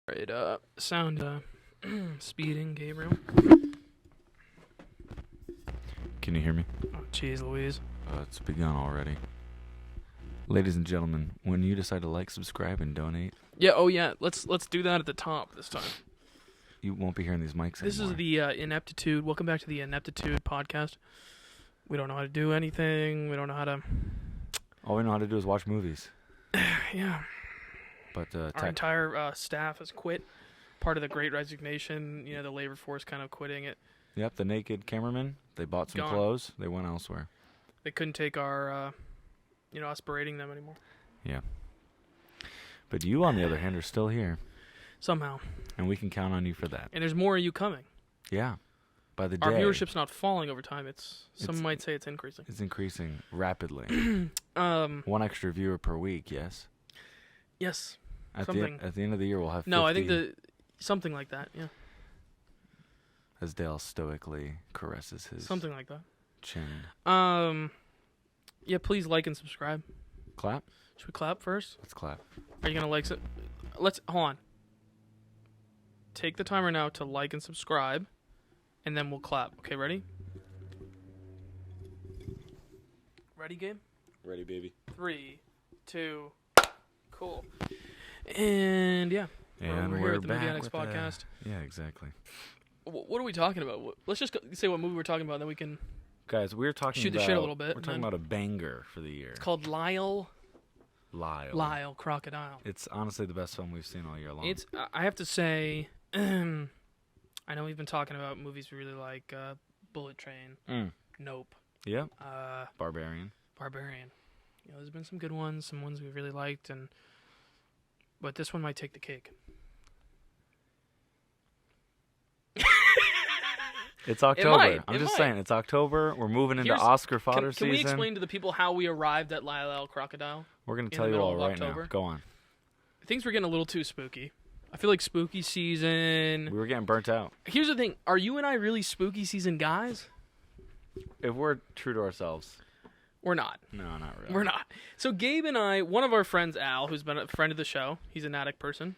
Right, sound, speeding, Gabriel. Can you hear me? Oh, jeez Louise. It's begun already. Ladies and gentlemen, when you decide to like, subscribe, and donate, Yeah, oh yeah, let's do that at the top this time. you won't be hearing these mics This anymore. is the Ineptitude. Welcome back to the Ineptitude podcast. We don't know how to do anything. We don't know how to... All we know how to do is watch movies. Yeah. But Our entire staff has quit. Part of the Great Resignation, you know, the labor force kind of quitting it. Yep, the naked cameramen, they bought some Gone. clothes. They went elsewhere. They couldn't take our, us berating them anymore. Yeah. But you, on the other hand, are still here. Somehow. And we can count on you for that. And there's more of you coming. Yeah. By the day. Our viewership's not falling over time. Some might say it's increasing. It's increasing rapidly. One extra viewer per week, yes? Yes. At Something. the end of the year, we'll have 50. No, I think something like that, yeah. As Dale stoically caresses his Something like that. chin. Yeah, please like and subscribe. Clap? Should we clap first? Let's clap. Are you going to like it? Hold on. Take the timer now to like and subscribe, and then we'll clap. Okay, ready? Ready, Gabe? Ready, baby. 3, 2, cool. And yeah. And we're here at the back Movie Addicts with podcast. Yeah, exactly. What are we talking about? Let's just say what movie we're talking about, and then we can... Guys, we're talking Shoot the about... shit a little bit, We're talking about a banger for the year. It's called Lyle. Lyle. Crocodile. It's honestly the best film we've seen all year long. I have to say, I know we've been talking about movies we really like, Bullet Train, Nope. Yep. Barbarian. You know, there's been some good ones, some ones we really liked, but this one might take the cake. It's October. I'm It just might. saying, it's October. We're moving into Oscar fodder season. Can we explain to the people how we arrived at Lyle Crocodile? We're going to in tell the you middle all of right October? now. Go on. Things were getting a little too spooky. I feel like spooky season... We were getting burnt out. Here's the thing. Are you and I really spooky season guys? If we're true to ourselves. We're not. No, not really. We're not. So Gabe and I, one of our friends, Al, who's been a friend of the show, he's an attic person.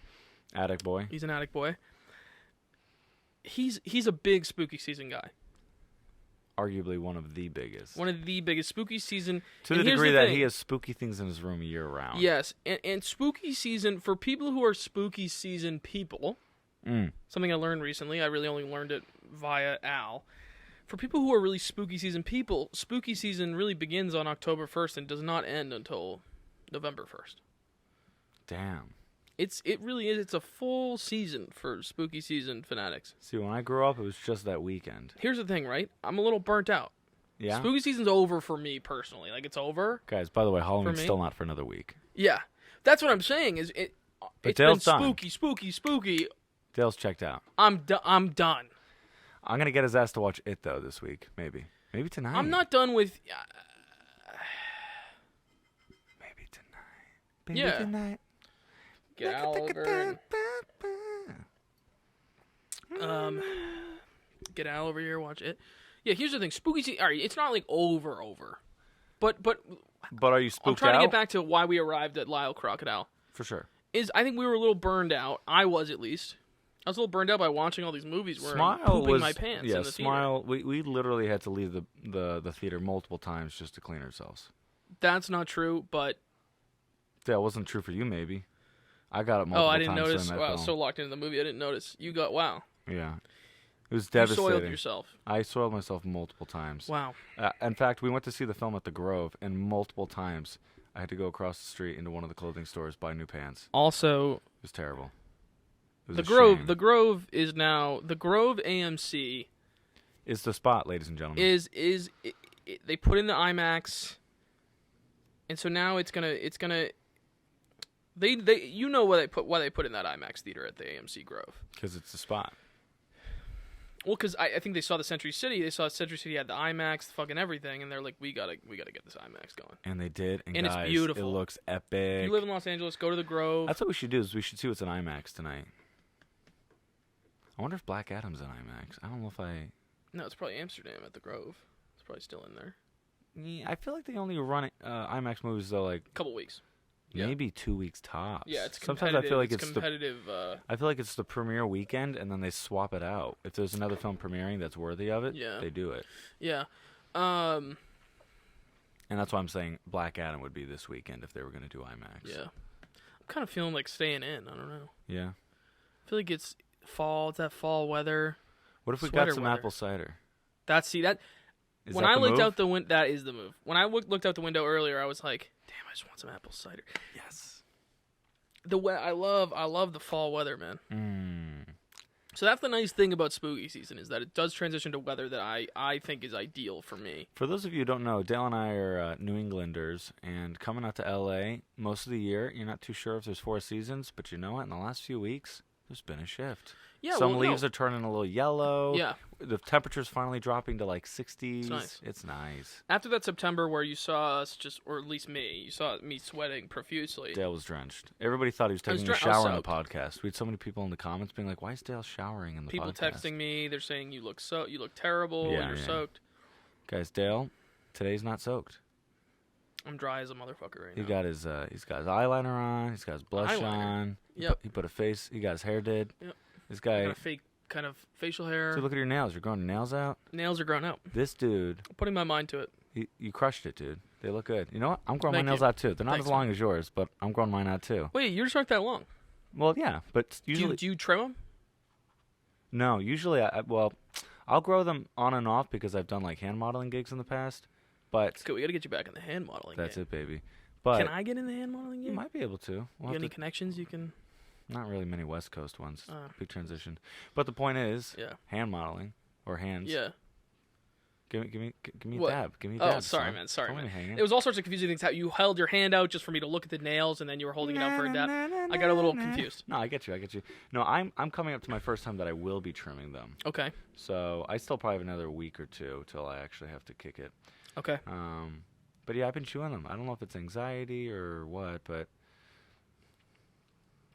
Attic boy. He's an attic boy. He's a big spooky season guy. Arguably one of the biggest. One of the biggest spooky season. To the degree that he has spooky things in his room year round. Yes, and spooky season, for people who are spooky season people, something I learned recently, I really only learned it via Al. For people who are really spooky season people, spooky season really begins on October 1st and does not end until November 1st. Damn. It really is. It's a full season for spooky season fanatics. See, when I grew up, it was just that weekend. Here's the thing, right? I'm a little burnt out. Yeah? Spooky season's over for me personally. Like, it's over. Guys, by the way, Halloween's me? still not for another week. Yeah. That's what I'm saying. It's been Dale's done. spooky. Dale's checked out. I'm done. I'm going to get his ass to watch it, though, this week. Maybe. Maybe tonight. I'm not done with... Maybe tonight. Maybe Yeah. tonight. Get Al over. Get Al over here, watch it. Yeah, here's the thing. Spooky season... All right, it's not like over. But are you spooked out? I'm trying to get back to why we arrived at Lyle Crocodile. For sure. I think we were a little burned out. I was, at least. I was a little burned out by watching all these movies where I'm pooping my pants in the Smile. We literally had to leave the theater multiple times just to clean ourselves. That's not true, but... That wasn't true for you, maybe. I got it multiple times. Oh, I didn't notice. During that Wow, I film. was so locked into the movie, I didn't notice. You got... Wow. Yeah. It was You devastating. soiled yourself. I soiled myself multiple times. Wow. In fact, we went to see the film at the Grove, and multiple times I had to go across the street into one of the clothing stores, buy new pants. Also... It was terrible. It was The a Grove. shame. The Grove is now... The Grove AMC... Is the spot, ladies and gentlemen. They put in the IMAX, and so now it's gonna they you know why they put in that IMAX theater at the AMC Grove. Because it's the spot. Well, because I think they saw the Century City. They saw Century City had the IMAX, fucking everything, and they're like, we gotta get this IMAX going. And they did, and it's guys, beautiful. It looks epic. If you live in Los Angeles, go to the Grove. That's what we should do. Is we should see what's in IMAX tonight. I wonder if Black Adam's in IMAX. I don't know if I. No, it's probably Amsterdam at the Grove. It's probably still in there. Yeah, I feel like they only run IMAX movies though, like Couple weeks. maybe 2 weeks tops. Yeah, it's sometimes I feel like it's competitive. I feel like it's the premiere weekend, and then they swap it out. If there's another film premiering that's worthy of it, they do it. Yeah. And that's why I'm saying Black Adam would be this weekend if they were going to do IMAX. Yeah. I'm kind of feeling like staying in. I don't know. Yeah. I feel like it's fall. It's that fall weather. What if we got some apple cider? When I looked out the window, that is the move. When I looked out the window earlier, I was like, "Damn, I just want some apple cider." Yes. I love the fall weather, man. So that's the nice thing about spooky season is that it does transition to weather that I think is ideal for me. For those of you who don't know, Dale and I are New Englanders, and coming out to L.A. most of the year, you're not too sure if there's 4 seasons, but you know what? In the last few weeks, there's been a shift. Yeah, Some leaves are turning a little yellow. Yeah. The temperature's finally dropping to like 60s. It's nice. It's nice. After that September where you saw us or at least me, you saw me sweating profusely. Dale was drenched. Everybody thought he was taking a shower in the podcast. We had so many people in the comments being like, "Why is Dale showering in the podcast?" People texting me, they're saying you look terrible, you're soaked. Guys, Dale, today's not soaked. I'm dry as a motherfucker right now. He's got his eyeliner on, he's got his blush on. Yep. He put a face, he got his hair did. Yep. This guy got a fake kind of facial hair. Dude, look at your nails. You're growing your nails out? Nails are growing out. This dude. I'm putting my mind to it. You crushed it, dude. They look good. You know what? I'm growing my nails out, too. They're not as long as yours, but I'm growing mine out, too. Wait, yours aren't that long? Well, yeah, but usually... Do you trim them? No, usually, I'll grow them on and off because I've done, like, hand modeling gigs in the past, but... That's good. We got to get you back in the hand modeling That's game. it, baby. But can I get in the hand modeling game? You might be able to. You got any connections you can... Not really many West Coast ones. Big transition. But the point is, hand modeling or hands. Yeah. Give me a dab. Give me a dab. Oh, sorry, man. Sorry, man. Hanging. It was all sorts of confusing things. How you held your hand out just for me to look at the nails, and then you were holding it out for a dab. I got a little confused. No, I get you. No, I'm coming up to my first time that I will be trimming them. Okay. So I still probably have another week or two till I actually have to kick it. Okay. But yeah, I've been chewing them. I don't know if it's anxiety or what, but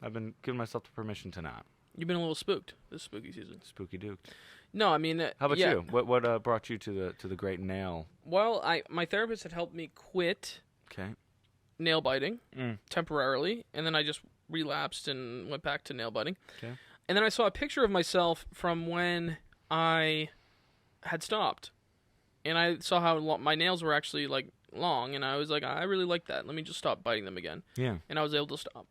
I've been giving myself the permission to not. You've been a little spooked this spooky season. Spooky duked. No, I mean... How about you? What brought you to the great nail? Well, my therapist had helped me quit nail biting temporarily, and then I just relapsed and went back to nail biting. Okay. And then I saw a picture of myself from when I had stopped. And I saw how my nails were actually, like, long, and I was like, I really like that. Let me just stop biting them again. Yeah. And I was able to stop.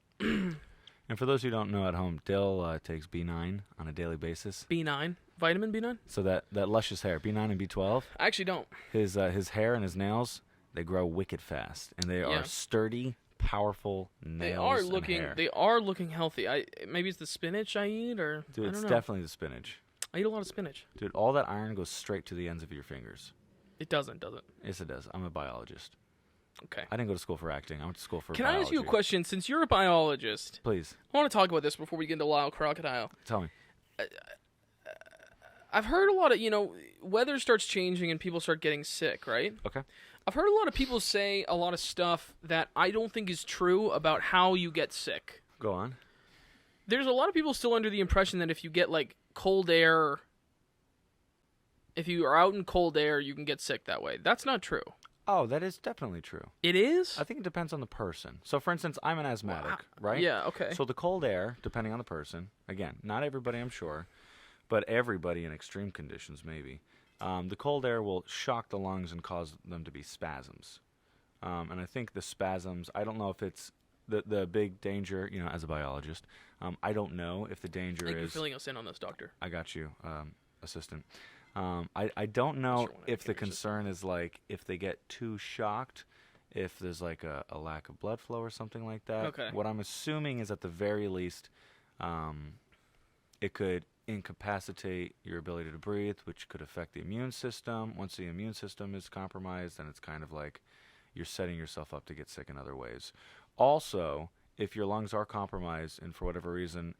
And for those who don't know at home, Dale takes B9 on a daily basis. B9? Vitamin B9? So that luscious hair, B9 and B12. I actually don't. His hair and his nails, they grow wicked fast, and they are sturdy, powerful nails. They are looking healthy. Maybe it's the spinach I eat, or dude, I don't know. It's definitely the spinach. I eat a lot of spinach. Dude, all that iron goes straight to the ends of your fingers. It doesn't, does it? Yes, it does. I'm a biologist. Okay. I didn't go to school for acting. I went to school for Can biology. I ask you a question? Since you're a biologist, please. I want to talk about this before we get into Lyle Crocodile. Tell me. I've heard a lot of, weather starts changing and people start getting sick, right? Okay. I've heard a lot of people say a lot of stuff that I don't think is true about how you get sick. Go on. There's a lot of people still under the impression that if you get, like, cold air, if you are out in cold air, you can get sick that way. That's not true. Oh, that is definitely true. It is? I think it depends on the person. So, for instance, I'm an asthmatic, right? Yeah, okay. So the cold air, depending on the person, again, not everybody, I'm sure, but everybody in extreme conditions, maybe, the cold air will shock the lungs and cause them to be spasms. And I think the spasms, I don't know if it's the big danger, as a biologist, I don't know if the danger Thank you is... for filling us in on this, doctor. I got you, assistant. I don't know if the concern is, like, if they get too shocked, if there's, like, a lack of blood flow or something like that. Okay. What I'm assuming is at the very least it could incapacitate your ability to breathe, which could affect the immune system. Once the immune system is compromised, then it's kind of like you're setting yourself up to get sick in other ways. Also, if your lungs are compromised and for whatever reason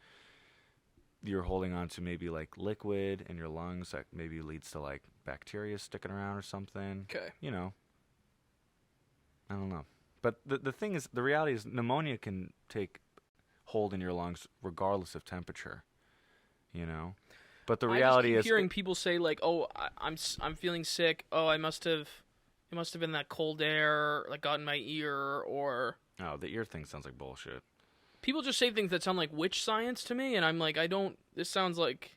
you're holding on to maybe like liquid in your lungs that maybe leads to like bacteria sticking around or something. Okay. I don't know. But the thing is, the reality is pneumonia can take hold in your lungs regardless of temperature, But the reality is... hearing people say like, oh, I'm feeling sick. Oh, it must have been that cold air like got in my ear or... Oh, the ear thing sounds like bullshit. People just say things that sound like witch science to me, and I'm like, this sounds like...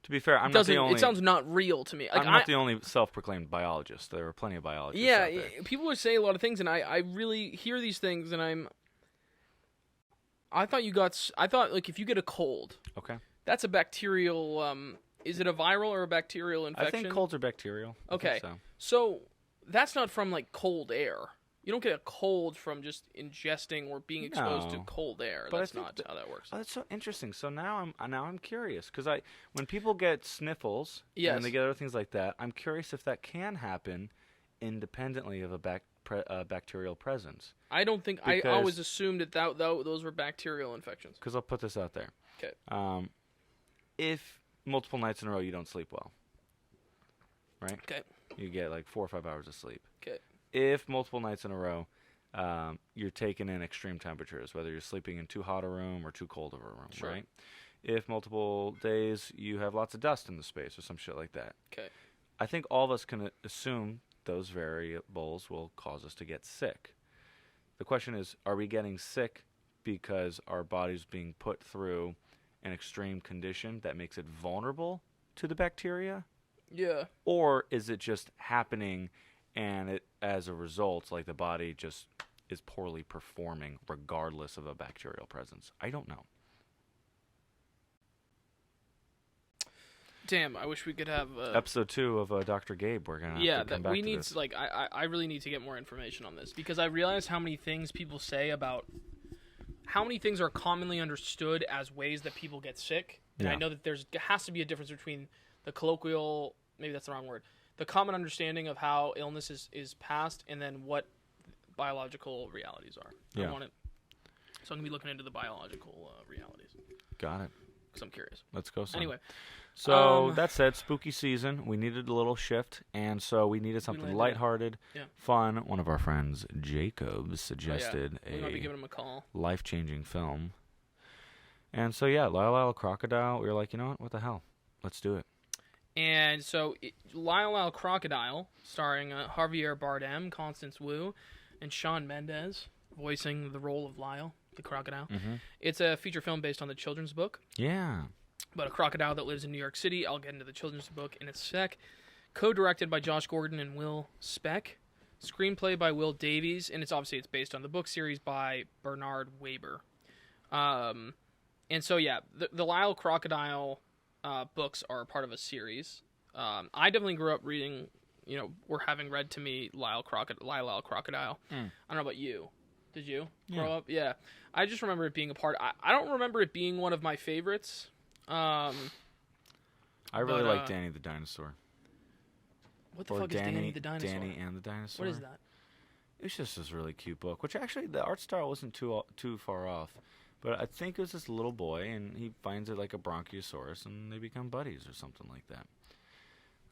To be fair, I'm not the only... It sounds not real to me. Like, I'm not the only self-proclaimed biologist. There are plenty of biologists out there. People would say a lot of things, and I really hear these things, and I thought, like, if you get a cold... Okay. That's a bacterial... is it a viral or a bacterial infection? I think colds are bacterial. Okay. So that's not from, like, cold air. You don't get a cold from just ingesting or being exposed to cold air. But that's not how that works. Oh, that's so interesting. So now I'm curious because when people get sniffles and they get other things like that, I'm curious if that can happen independently of a bacterial presence. I don't think I always assumed that those were bacterial infections. Because I'll put this out there. Okay. If multiple nights in a row you don't sleep well, right? Okay. You get like 4 or 5 hours of sleep. Okay. If multiple nights in a row, you're taking in extreme temperatures, whether you're sleeping in too hot a room or too cold of a room, sure. right? If multiple days you have lots of dust in the space or some shit like that. Okay. I think all of us can assume those variables will cause us to get sick. The question is, are we getting sick because our body's being put through an extreme condition that makes it vulnerable to the bacteria? Yeah. Or is it just happening and it, as a result, like the body just is poorly performing regardless of a bacterial presence? I don't know. Damn, I wish we could have episode 2 of Dr. Gabe. We're gonna have to come back we to need this. like I really need to get more information on this because I realize how many things people say about how many things are commonly understood as ways that people get sick. And I know that there has to be a difference between the colloquial, maybe that's the wrong word, the common understanding of how illness is passed and then what biological realities are. Yeah. So I'm going to be looking into the biological realities. Got it. Because I'm curious. Let's go, son. Anyway. So, that said, spooky season. We needed a little shift, and so we needed something lighthearted, fun. One of our friends, Jacob, suggested we might be giving him a call. Life-changing film. And so, Lyle, Crocodile, we were like, you know what the hell? Let's do it. And so, Lyle, Crocodile, starring Javier Bardem, Constance Wu, and Shawn Mendes, voicing the role of Lyle, the crocodile. Mm-hmm. It's a feature film based on the children's book. Yeah. About a crocodile that lives in New York City. I'll get into the children's book in a sec. Co-directed by Josh Gordon and Will Speck. Screenplay by Will Davies, and it's based on the book series by Bernard Weber. And so, the Lyle Crocodile books are part of a series. I definitely grew up reading, or having read to me Lyle Crocodile. I don't know about you. Did you grow up? Yeah. I just remember it being a part. I don't remember it being one of my favorites. I really like Danny the Dinosaur. What the fuck is Danny the Dinosaur? Danny and the Dinosaur. What is that? It's just this really cute book, which actually the art style wasn't too far off. But I think it was this little boy, and he finds it like a Bronchiosaurus, and they become buddies or something like that.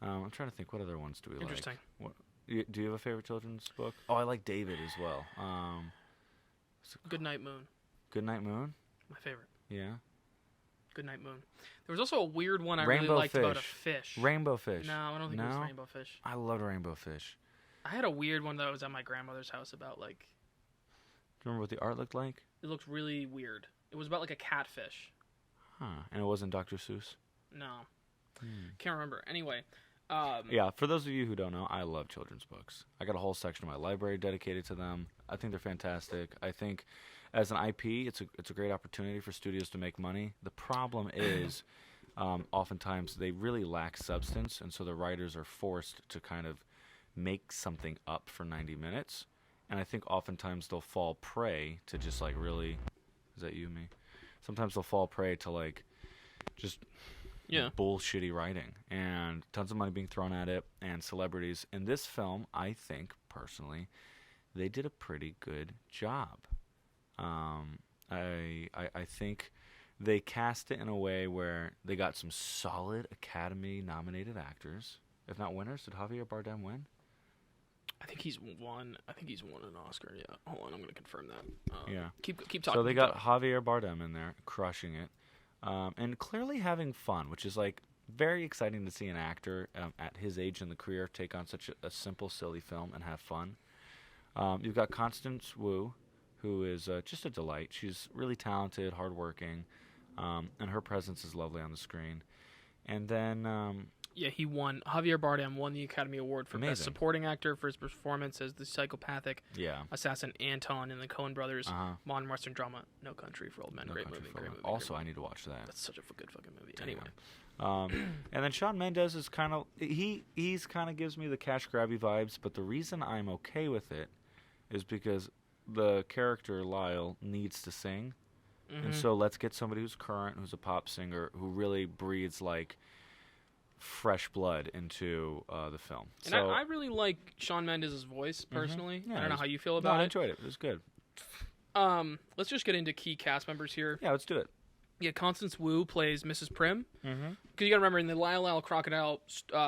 I'm trying to think, what other ones do we Interesting. like? Do you have a favorite children's book? Oh, I like David as well. Goodnight Moon. Goodnight Moon? My favorite. Yeah. Goodnight Moon. There was also a weird one I Rainbow really liked Fish. about a fish. Rainbow Fish. No, I don't think it was Rainbow Fish. I loved Rainbow Fish. I had a weird one that was at my grandmother's house about, like... Do you remember what the art looked like? It looked really weird. It was about, like, a catfish. Huh. And it wasn't Dr. Seuss? No. Can't remember. Anyway. For those of you who don't know, I love children's books. I got a whole section of my library dedicated to them. I think they're fantastic. I think as an IP, it's a great opportunity for studios to make money. The problem is oftentimes they really lack substance, and so the writers are forced to kind of make something up for 90 minutes. And I think oftentimes they'll fall prey to just like really... Is that you, me? Sometimes they'll fall prey to like just... bullshitty writing and tons of money being thrown at it and celebrities. In this film, I think, personally, they did a pretty good job. I think they cast it in a way where they got some solid Academy-nominated actors. If not winners, did Javier Bardem win? I think he's won an Oscar, yeah. Hold on, I'm going to confirm that. Keep talking. So they got Javier Bardem in there, crushing it. And clearly having fun, which is like very exciting to see an actor at his age in the career take on such a simple, silly film and have fun. You've got Constance Wu, who is just a delight. She's really talented, hardworking, and her presence is lovely on the screen. And then... he won. Javier Bardem won the Academy Award for Best Supporting Actor for his performance as the psychopathic assassin Anton in the Coen Brothers modern Western drama No Country for Old Men. Great movie. Also, I need to watch that. That's such a good fucking movie. Damn. Anyway. And then Shawn Mendes is kind of... He's kind of gives me the cash grabby vibes, but the reason I'm okay with it is because the character, Lyle, needs to sing. Mm-hmm. And so let's get somebody who's current, who's a pop singer, who really breathes, like... fresh blood into the film. And I really like Shawn Mendes' voice, personally. I don't know how you feel about it. I enjoyed it. It was good. Let's just get into key cast members here. Yeah, let's do it. Yeah, Constance Wu plays Mrs. Prim. Because you got to remember, in the Lyle Crocodile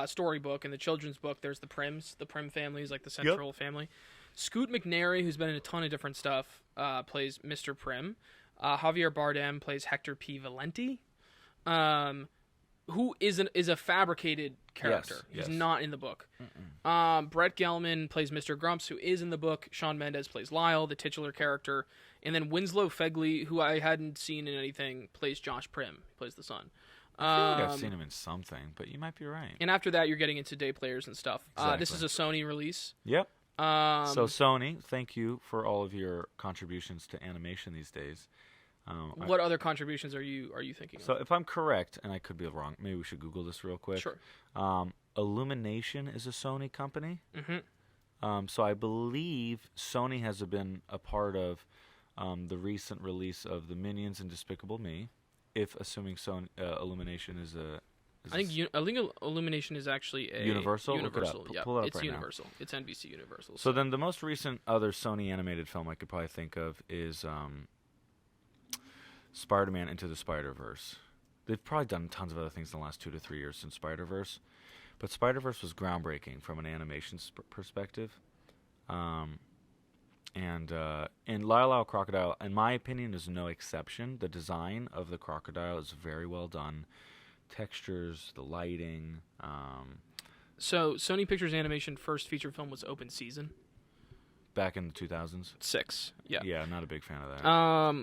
storybook, in the children's book, there's the Prims. The Prim family is like the central family. Scoot McNairy, who's been in a ton of different stuff, plays Mr. Prim. Javier Bardem plays Hector P. Valenti. Who is a fabricated character. He's not in the book. Brett Gelman plays Mr. Grumps, who is in the book. Shawn Mendes plays Lyle, the titular character. And then Winslow Fegley, who I hadn't seen in anything, plays Josh Prim. He plays the son. I feel like I've seen him in something, but you might be right. And after that, you're getting into day players and stuff. Exactly. This is a Sony release. Yep. So Sony, thank you for all of your contributions to animation these days. What other contributions are you thinking of? So if I'm correct, and I could be wrong, maybe we should Google this real quick. Sure. Illumination is a Sony company. So I believe Sony has been a part of the recent release of the Minions and Despicable Me, if assuming Sony, Illumination is a... I think Illumination is actually a... Universal? Universal, yeah. Pull it up it's right Universal. Now. It's NBC Universal. So then the most recent other Sony animated film I could probably think of is... Spider-Man Into the Spider-Verse. They've probably done tons of other things in the last 2 to 3 years since Spider-Verse, but Spider-Verse was groundbreaking from an animation perspective. And Lyle Crocodile, in my opinion, is no exception. The design of the crocodile is very well done. Textures, the lighting. So Sony Pictures Animation first feature film was Open Season. Back in the 2000s? 6, yeah. Yeah, not a big fan of that.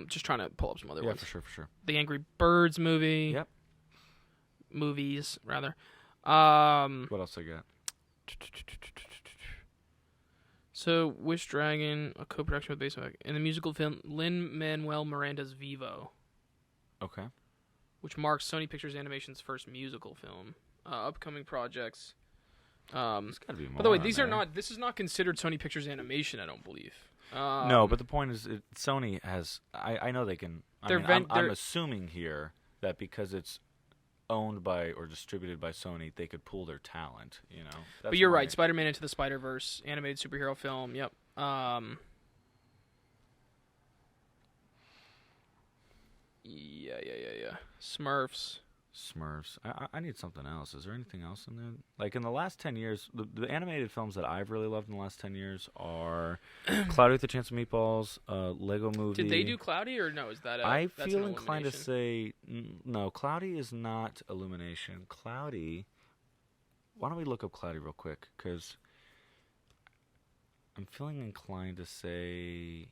Just trying to pull up some other ones. Yeah, for sure. The Angry Birds movie. Yep. Movies, rather. What else I got? So, Wish Dragon, a co-production with Base Effect. In the musical film, Lin-Manuel Miranda's Vivo. Okay. Which marks Sony Pictures Animation's first musical film. Upcoming projects... There's gotta be more. By the way, this is not considered Sony Pictures Animation, I don't believe. No, but the point is, Sony has. I know they can. I'm assuming here that because it's owned by or distributed by Sony, they could pool their talent. You know. But you're right. Spider-Man Into the Spider-Verse, animated superhero film. Yep. Yeah. Smurfs. I need something else. Is there anything else in there? Like in the last 10 years, the animated films that I've really loved in the last 10 years are Cloudy with a Chance of Meatballs, Lego Movie. Did they do Cloudy or no? Is that I feel inclined to say no. Cloudy is not Illumination. Cloudy. Why don't we look up Cloudy real quick? Because I'm feeling inclined to say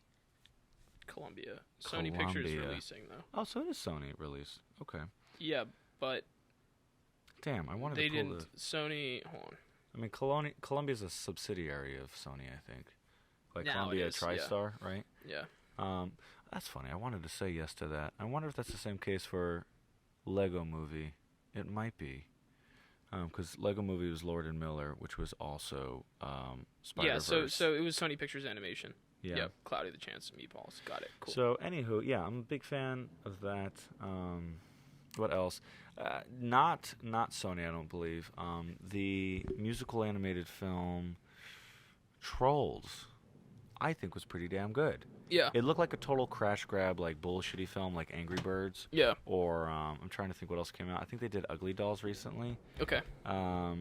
Columbia. Sony Pictures releasing though. Oh, so it is Sony release. Okay. Yeah, but damn, I wanted they to pull didn't. Sony, hold on. I mean, Columbia's a subsidiary of Sony, I think. Like now Columbia TriStar, right? Yeah. That's funny. I wanted to say yes to that. I wonder if that's the same case for Lego Movie. It might be. Because Lego Movie was Lord and Miller, which was also Spider-Verse. Yeah, so it was Sony Pictures Animation. Yeah. Yep, Cloudy the Chance of Meatballs. Got it. Cool. So, anywho, yeah, I'm a big fan of that. What else? Not Sony, I don't believe. The musical animated film Trolls, I think, was pretty damn good. Yeah. It looked like a total crash grab, like bullshitty film, like Angry Birds. Yeah. Or I'm trying to think what else came out. I think they did Ugly Dolls recently. Okay. I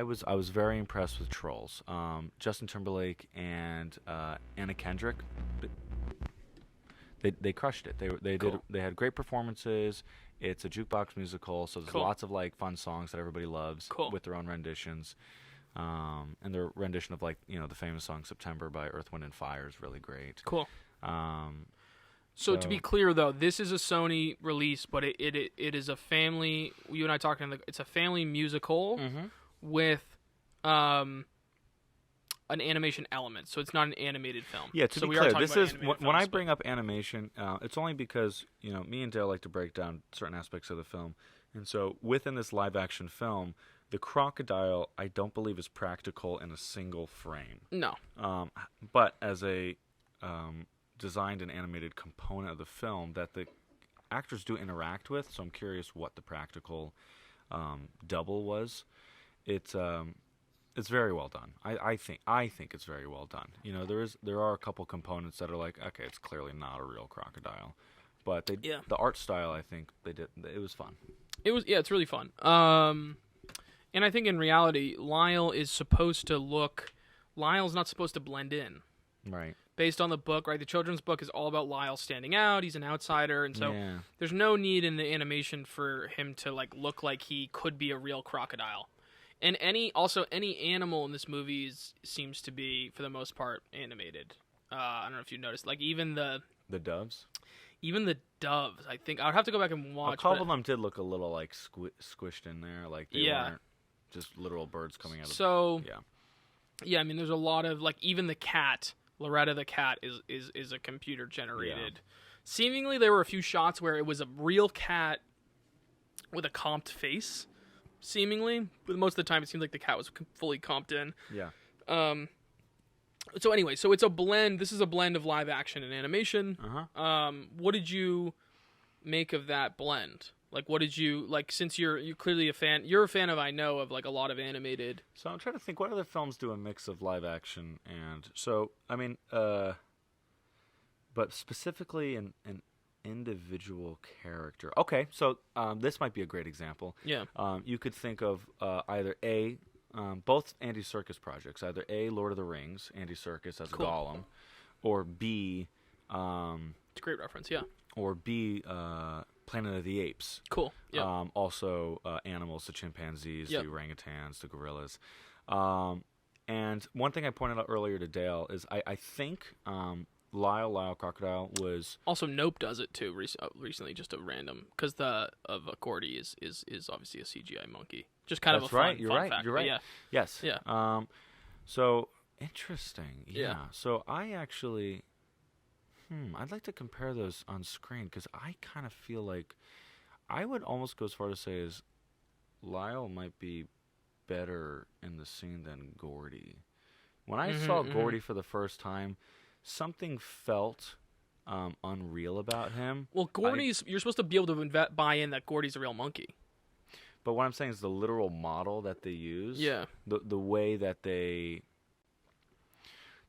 was very impressed with Trolls. Justin Timberlake and Anna Kendrick. They crushed it. They had great performances. It's a jukebox musical, so there's lots of like fun songs that everybody loves with their own renditions. And their rendition of like the famous song "September" by Earth, Wind and Fire is really great. Cool. So to be clear, though, this is a Sony release, but it is a family. You and I talked. It's a family musical with an animation element, so it's not an animated film. Yeah, to be clear, this is when I bring up animation, it's only because me and Dale like to break down certain aspects of the film, and so within this live-action film, the crocodile I don't believe is practical in a single frame. No. But as a designed and animated component of the film that the actors do interact with, so I'm curious what the practical double was. It's very well done. I think it's very well done. There are a couple components that are like, okay, it's clearly not a real crocodile, but the art style, I think they did. It was fun. It's really fun. And I think in reality, Lyle's not supposed to blend in. Right. Based on the book, right? The children's book is all about Lyle standing out. He's an outsider, and so there's no need in the animation for him to look like he could be a real crocodile. And any animal in this movie seems to be, for the most part, animated. I don't know if you noticed, even the doves. Even the doves, I think I'd have to go back and watch. A couple of them did look a little squished in there, they weren't just literal birds coming out of. So yeah. I mean, there's a lot of even the cat. Loretta the cat is a computer generated. Yeah. Seemingly, there were a few shots where it was a real cat with a comped face. Seemingly, but most of the time, it seemed like the cat was fully comped in. Yeah. So anyway, it's a blend. This is a blend of live action and animation. What did you make of that blend? What did you since you're clearly a fan? You're a fan of, I know, of a lot of animated. So I'm trying to think what other films do a mix of live action and so I mean, but specifically an individual character. Okay, so this might be a great example. Yeah. You could think of either both Andy Serkis projects, either A, Lord of the Rings, Andy Serkis as Gollum, or B. It's a great reference, yeah. Or B, Planet of the Apes. Cool. Yeah. Also, animals, the chimpanzees, the orangutans, the gorillas. And one thing I pointed out earlier to Dale is I think Lyle Crocodile was also Nope does it too recently, just a random because the of a Gordy is obviously a CGI monkey. Just kind of a fun, You're fun right. fact. You're right. Yeah. Yes. Yeah. So interesting. Yeah. So I actually, I'd like to compare those on screen because I kind of feel like I would almost go as far to say as Lyle might be better in the scene than Gordy. When I saw Gordy for the first time, something felt unreal about him. Well, Gordy's you're supposed to be able to buy in that Gordy's a real monkey. But what I'm saying is the literal model that they use. Yeah. The way that they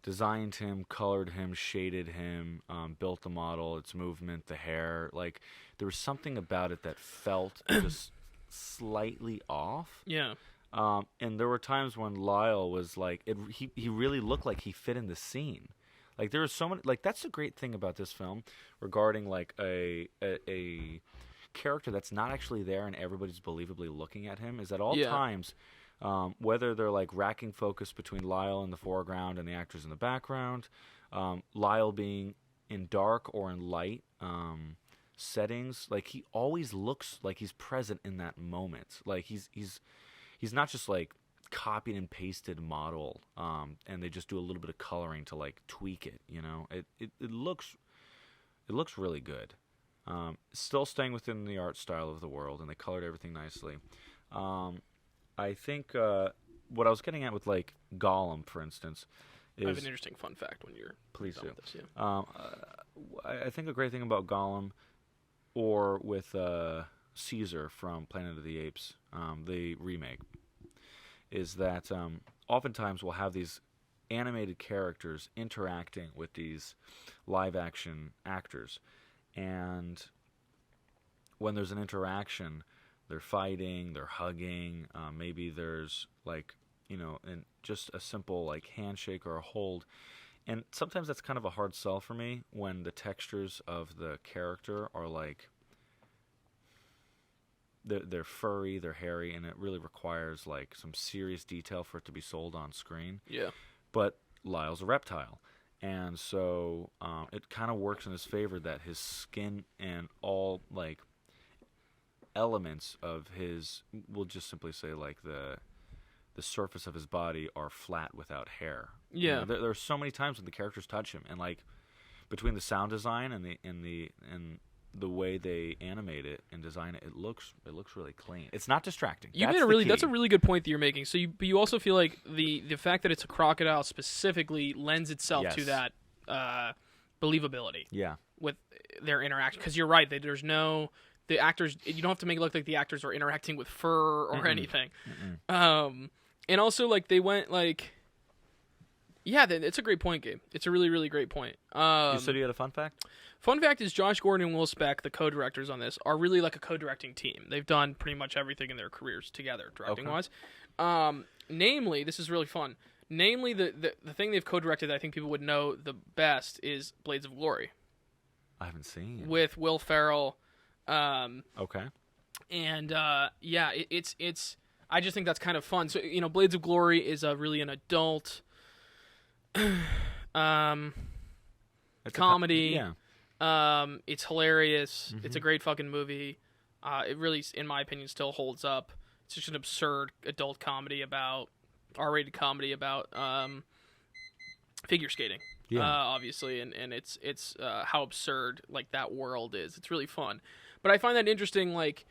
designed him, colored him, shaded him, built the model, its movement, the hair. There was something about it that felt just slightly off. Yeah. And there were times when Lyle was he really looked like he fit in the scene. There was so many, that's the great thing about this film regarding a character that's not actually there and everybody's believably looking at him is at all times, whether they're racking focus between Lyle in the foreground and the actors in the background, Lyle being in dark or in light settings, he always looks like he's present in that moment. He's not just copied and pasted model, and they just do a little bit of coloring to tweak it. It looks really good. Still staying within the art style of the world, and they colored everything nicely. I think what I was getting at with Gollum, for instance, is I have an interesting fun fact when you're please done do. with this, yeah. I think a great thing about Gollum, or with Caesar from Planet of the Apes, the remake, is that oftentimes we'll have these animated characters interacting with these live-action actors. And when there's an interaction, they're fighting, they're hugging, maybe there's and just a simple handshake or a hold. And sometimes that's kind of a hard sell for me when the textures of the character are they're furry, they're hairy, and it really requires like some serious detail for it to be sold on screen. Yeah. But Lyle's a reptile, and so it kind of works in his favor that his skin and all like elements of his, we'll just simply say like the surface of his body are flat without hair. Yeah. You know, there are so many times when the characters touch him, and like between the sound design and the way they animate it and design it, it looks really clean. It's not distracting. That's a really good point that you're making. So you also feel like the fact that it's a crocodile specifically lends itself to that believability. Yeah. With their interaction, because you're right. There's no the actors. You don't have to make it look like the actors are interacting with fur or anything. And also like they went like. Yeah, it's a great point, Gabe. It's a really, really great point. You said you had a fun fact? Fun fact is Josh Gordon and Will Speck, the co-directors on this, are really like a co-directing team. They've done pretty much everything in their careers together, directing-wise. Namely, this is really fun. Namely, the thing they've co-directed that I think people would know the best is Blades of Glory. I haven't seen. With Will Ferrell. Okay. And, it's... I just think that's kind of fun. So, Blades of Glory is really an adult... comedy. It's hilarious. Mm-hmm. It's a great fucking movie. It really, in my opinion, still holds up. It's just an absurd adult comedy about R-rated comedy about figure skating. Obviously, and it's how absurd like that world is. It's really fun. But I find that interesting, like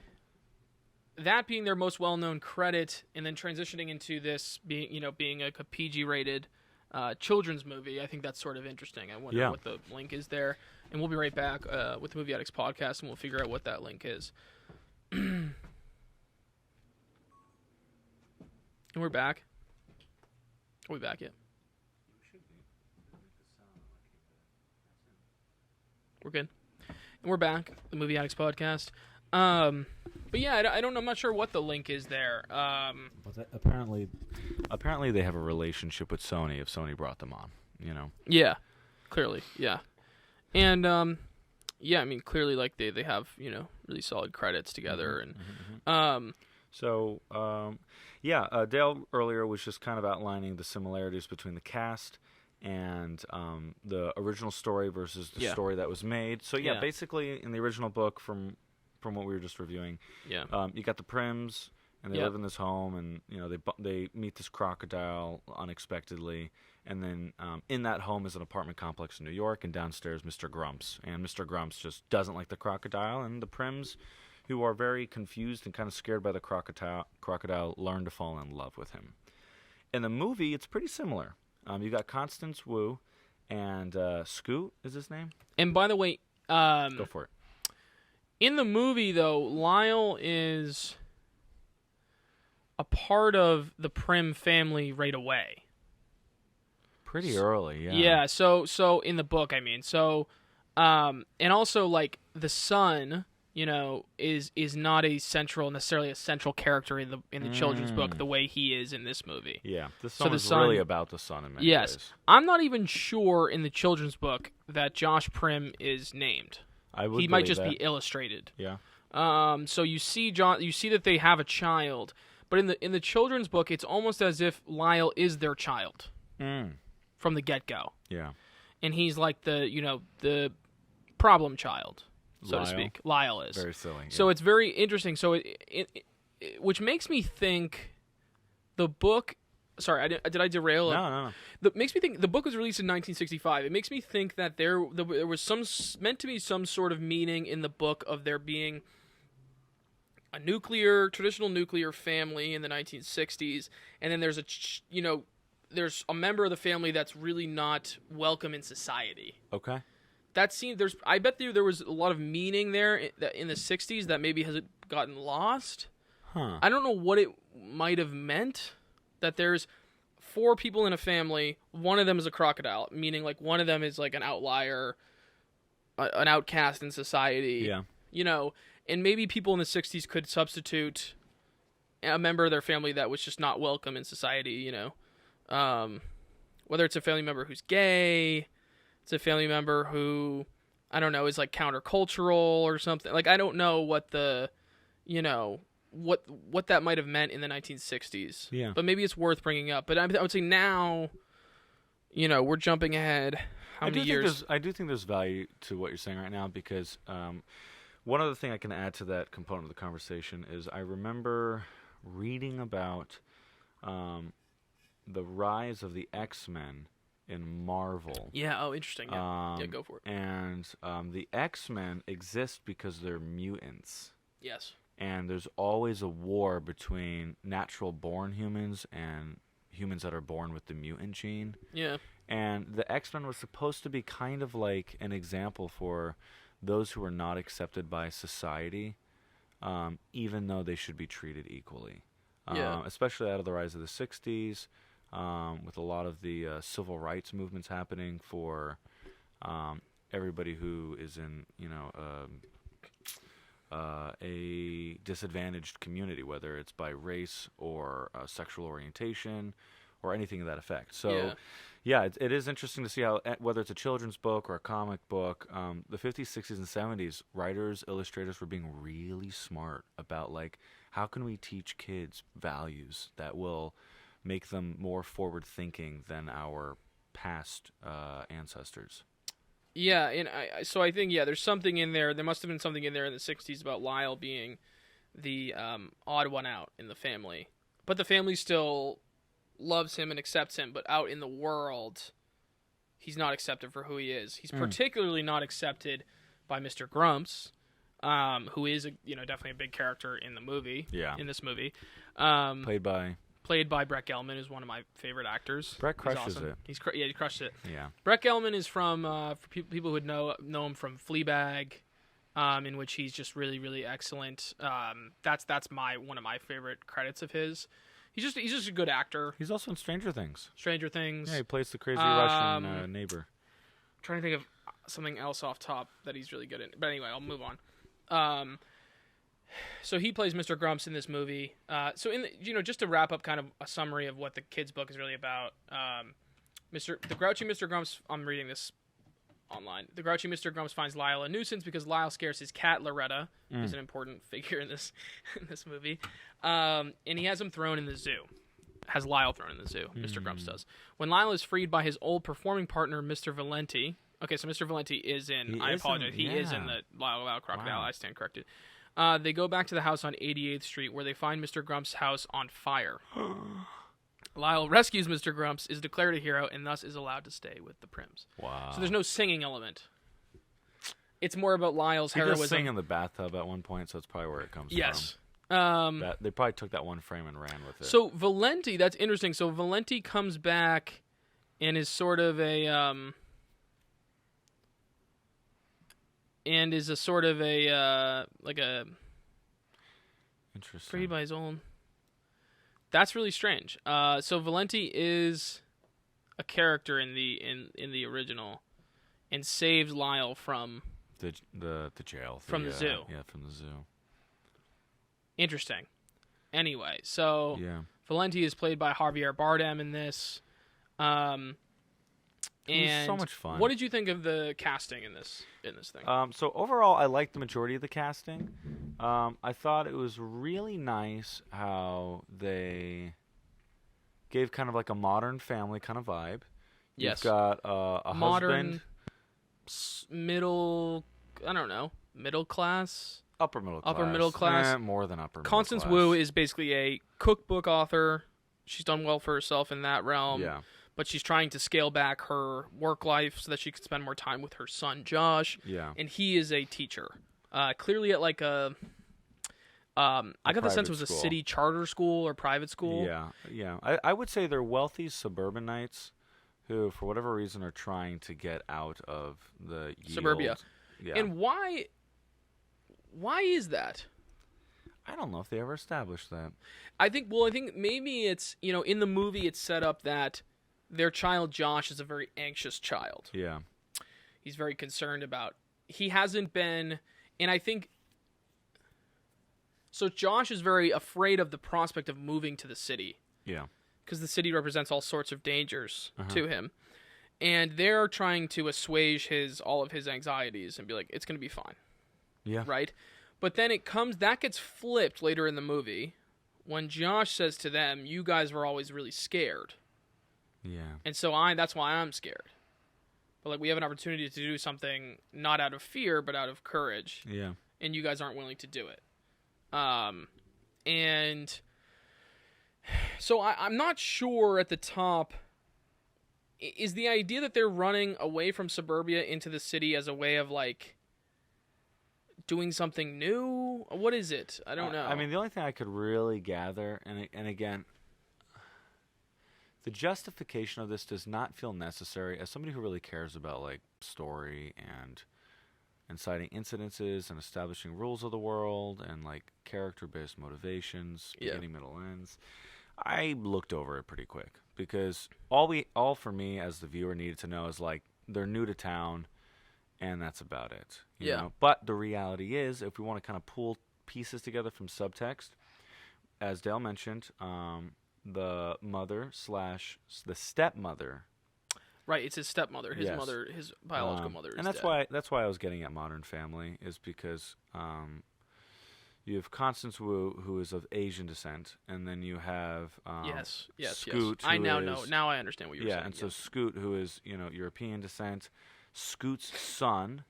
that being their most well-known credit, and then transitioning into this being a PG-rated children's movie. I think that's sort of interesting. I wonder what the link is there. And we'll be right back with the Movie Addicts podcast, and we'll figure out what that link is. And we're back. Are we back yet? We're good. And we're back, the Movie Addicts podcast. But yeah, I don't know. I'm not sure what the link is there. But apparently they have a relationship with Sony if Sony brought them on, Yeah, clearly, yeah. And, I mean, clearly, like, they have, really solid credits together. Dale earlier was just kind of outlining the similarities between the cast and the original story versus the story that was made. So, basically, in the original book from what we were just reviewing, you got the Prims, and they live in this home, and, they meet this crocodile unexpectedly. And then in that home is an apartment complex in New York, and downstairs Mr. Grumps. And Mr. Grumps just doesn't like the crocodile, and the Prims, who are very confused and kind of scared by the crocodile, learn to fall in love with him. In the movie, it's pretty similar. You got Constance Wu, and Scoot is his name? And by the way... Go for it. In the movie, though, Lyle is a part of the Prim family right away. Pretty early, yeah. Yeah, so in the book, I mean. So, and also, like, the son, is not necessarily a central character in the children's book the way he is in this movie. Yeah, the son is really about the son in many ways. I'm not even sure in the children's book that Josh Prim is named. He might just be illustrated. Yeah. So you see that they have a child, but in the children's book, it's almost as if Lyle is their child. From the get-go. Yeah. And he's like the problem child, so to speak. Lyle is. Very silly. Yeah. So it's very interesting. So it which makes me think the book... Sorry, did I derail? No. That makes me think the book was released in 1965. It makes me think that there was meant to be some sort of meaning in the book of there being a traditional nuclear family in the 1960s, and then there's there's a member of the family that's really not welcome in society. Okay. That scene, I bet there was a lot of meaning there in the 60s that maybe has gotten lost. Huh. I don't know what it might have meant, that there's 4 people in a family, one of them is a crocodile, meaning like one of them is like an outlier, an outcast in society. Yeah. And maybe people in the 60s could substitute a member of their family that was just not welcome in society, whether it's a family member who's gay, it's a family member who, I don't know, is like countercultural or something. Like, I don't know what the, what that might have meant in the 1960s. Yeah. But maybe it's worth bringing up. But I would say now, we're jumping ahead. How many years? I do think there's value to what you're saying right now because one other thing I can add to that component of the conversation is I remember reading about the rise of the X-Men in Marvel. Yeah, oh, interesting. Yeah, go for it. And the X-Men exist because they're mutants. Yes. And there's always a war between natural-born humans and humans that are born with the mutant gene. Yeah. And the X-Men was supposed to be kind of like an example for those who are not accepted by society, even though they should be treated equally. Especially out of the rise of the 60s, with a lot of the civil rights movements happening for everybody who is in, a disadvantaged community, whether it's by race or sexual orientation or anything of that effect. So, it is interesting to see how, whether it's a children's book or a comic book, the 50s, 60s, and 70s, writers, illustrators were being really smart about, like, how can we teach kids values that will make them more forward-thinking than our past ancestors. Yeah, and I think, there's something in there. There must have been something in there in the 60s about Lyle being the odd one out in the family. But the family still loves him and accepts him, but out in the world, he's not accepted for who he is. He's particularly not accepted by Mr. Grumps, who is definitely a big character in the movie. Yeah. In this movie, played by Brett Gelman, who's one of my favorite actors. Brett crushes it. He crushed it. Yeah. Brett Gelman is from for people who would know him from Fleabag, in which he's just really, really excellent. That's one of my favorite credits of his. He's just a good actor. He's also in Stranger Things. Yeah, he plays the crazy Russian neighbor. I'm trying to think of something else off top that he's really good in. But anyway, I'll move on. So he plays Mr. Grumps in this movie. So just to wrap up kind of a summary of what the kids' book is really about. The grouchy Mr. Grumps, I'm reading this online. The grouchy Mr. Grumps finds Lyle a nuisance because Lyle scares his cat Loretta, who's an important figure in this movie. And he has him thrown in the zoo. Has Lyle thrown in the zoo, Mr. Grumps does. When Lyle is freed by his old performing partner, Mr. Valenti. Okay, so Mr. Valenti is in... I apologize. He is in the Lyle Crocodile. Wow. I stand corrected. They go back to the house on 88th Street, where they find Mr. Grumps' house on fire. Lyle rescues Mr. Grumps, is declared a hero, and thus is allowed to stay with the Prims. Wow. So there's no singing element. It's more about Lyle's heroism. He does sing in the bathtub at one point, so it's probably where it comes from. Yes. They probably took that one frame and ran with it. So Valenti, that's interesting. So Valenti comes back and is sort of a... Interesting. Freed by his own. That's really strange. So Valenti is a character in the original, and saves Lyle from the jail, from the zoo. Yeah, from the zoo. Interesting. Anyway, so Valenti is played by Javier Bardem in this. And it was so much fun. What did you think of the casting in this thing? So overall, I liked the majority of the casting. I thought it was really nice how they gave kind of like a Modern Family kind of vibe. Yes. You've got a modern, husband. Middle class? Upper middle class. Upper middle class. More than upper middle Constance class. Wu is basically a cookbook author. She's done well for herself in that realm. Yeah. But she's trying to scale back her work life so that she can spend more time with her son, Josh. Yeah. And he is a teacher. Clearly at like a... I got the sense it was a city charter school or private school. Yeah. I would say they're wealthy suburbanites who, for whatever reason, are trying to get out of the suburbia. Yeah. And why is that? I don't know if they ever established that. I think maybe it's, in the movie it's set up that their child, Josh, is a very anxious child. Yeah. He's very concerned about... He hasn't been... And I think... So Josh is very afraid of the prospect of moving to the city. Yeah. Because the city represents all sorts of dangers to him. And they're trying to assuage all of his anxieties and be like, it's going to be fine. Yeah. Right? But then that gets flipped later in the movie when Josh says to them, "You guys were always really scared." Yeah. And so that's why I'm scared. But like we have an opportunity to do something not out of fear, but out of courage. Yeah. And you guys aren't willing to do it. And so I'm not sure at the top. Is the idea that they're running away from suburbia into the city as a way of like doing something new? What is it? I don't know. I mean, the only thing I could really gather, and again, the justification of this does not feel necessary. As somebody who really cares about like story and citing incidences and establishing rules of the world and like character-based motivations, beginning, middle, ends, I looked over it pretty quick because all for me as the viewer needed to know is like they're new to town, and that's about it. You know? But the reality is, if we want to kind of pull pieces together from subtext, as Dale mentioned, the mother / the stepmother. Right, it's his stepmother, his mother, his biological mother is and that's why I was getting at Modern Family, is because you have Constance Wu, who is of Asian descent, and then you have Scoot. I now know. Now I understand what you're saying. Yeah, and so Scoot, who is European descent, Scoot's son,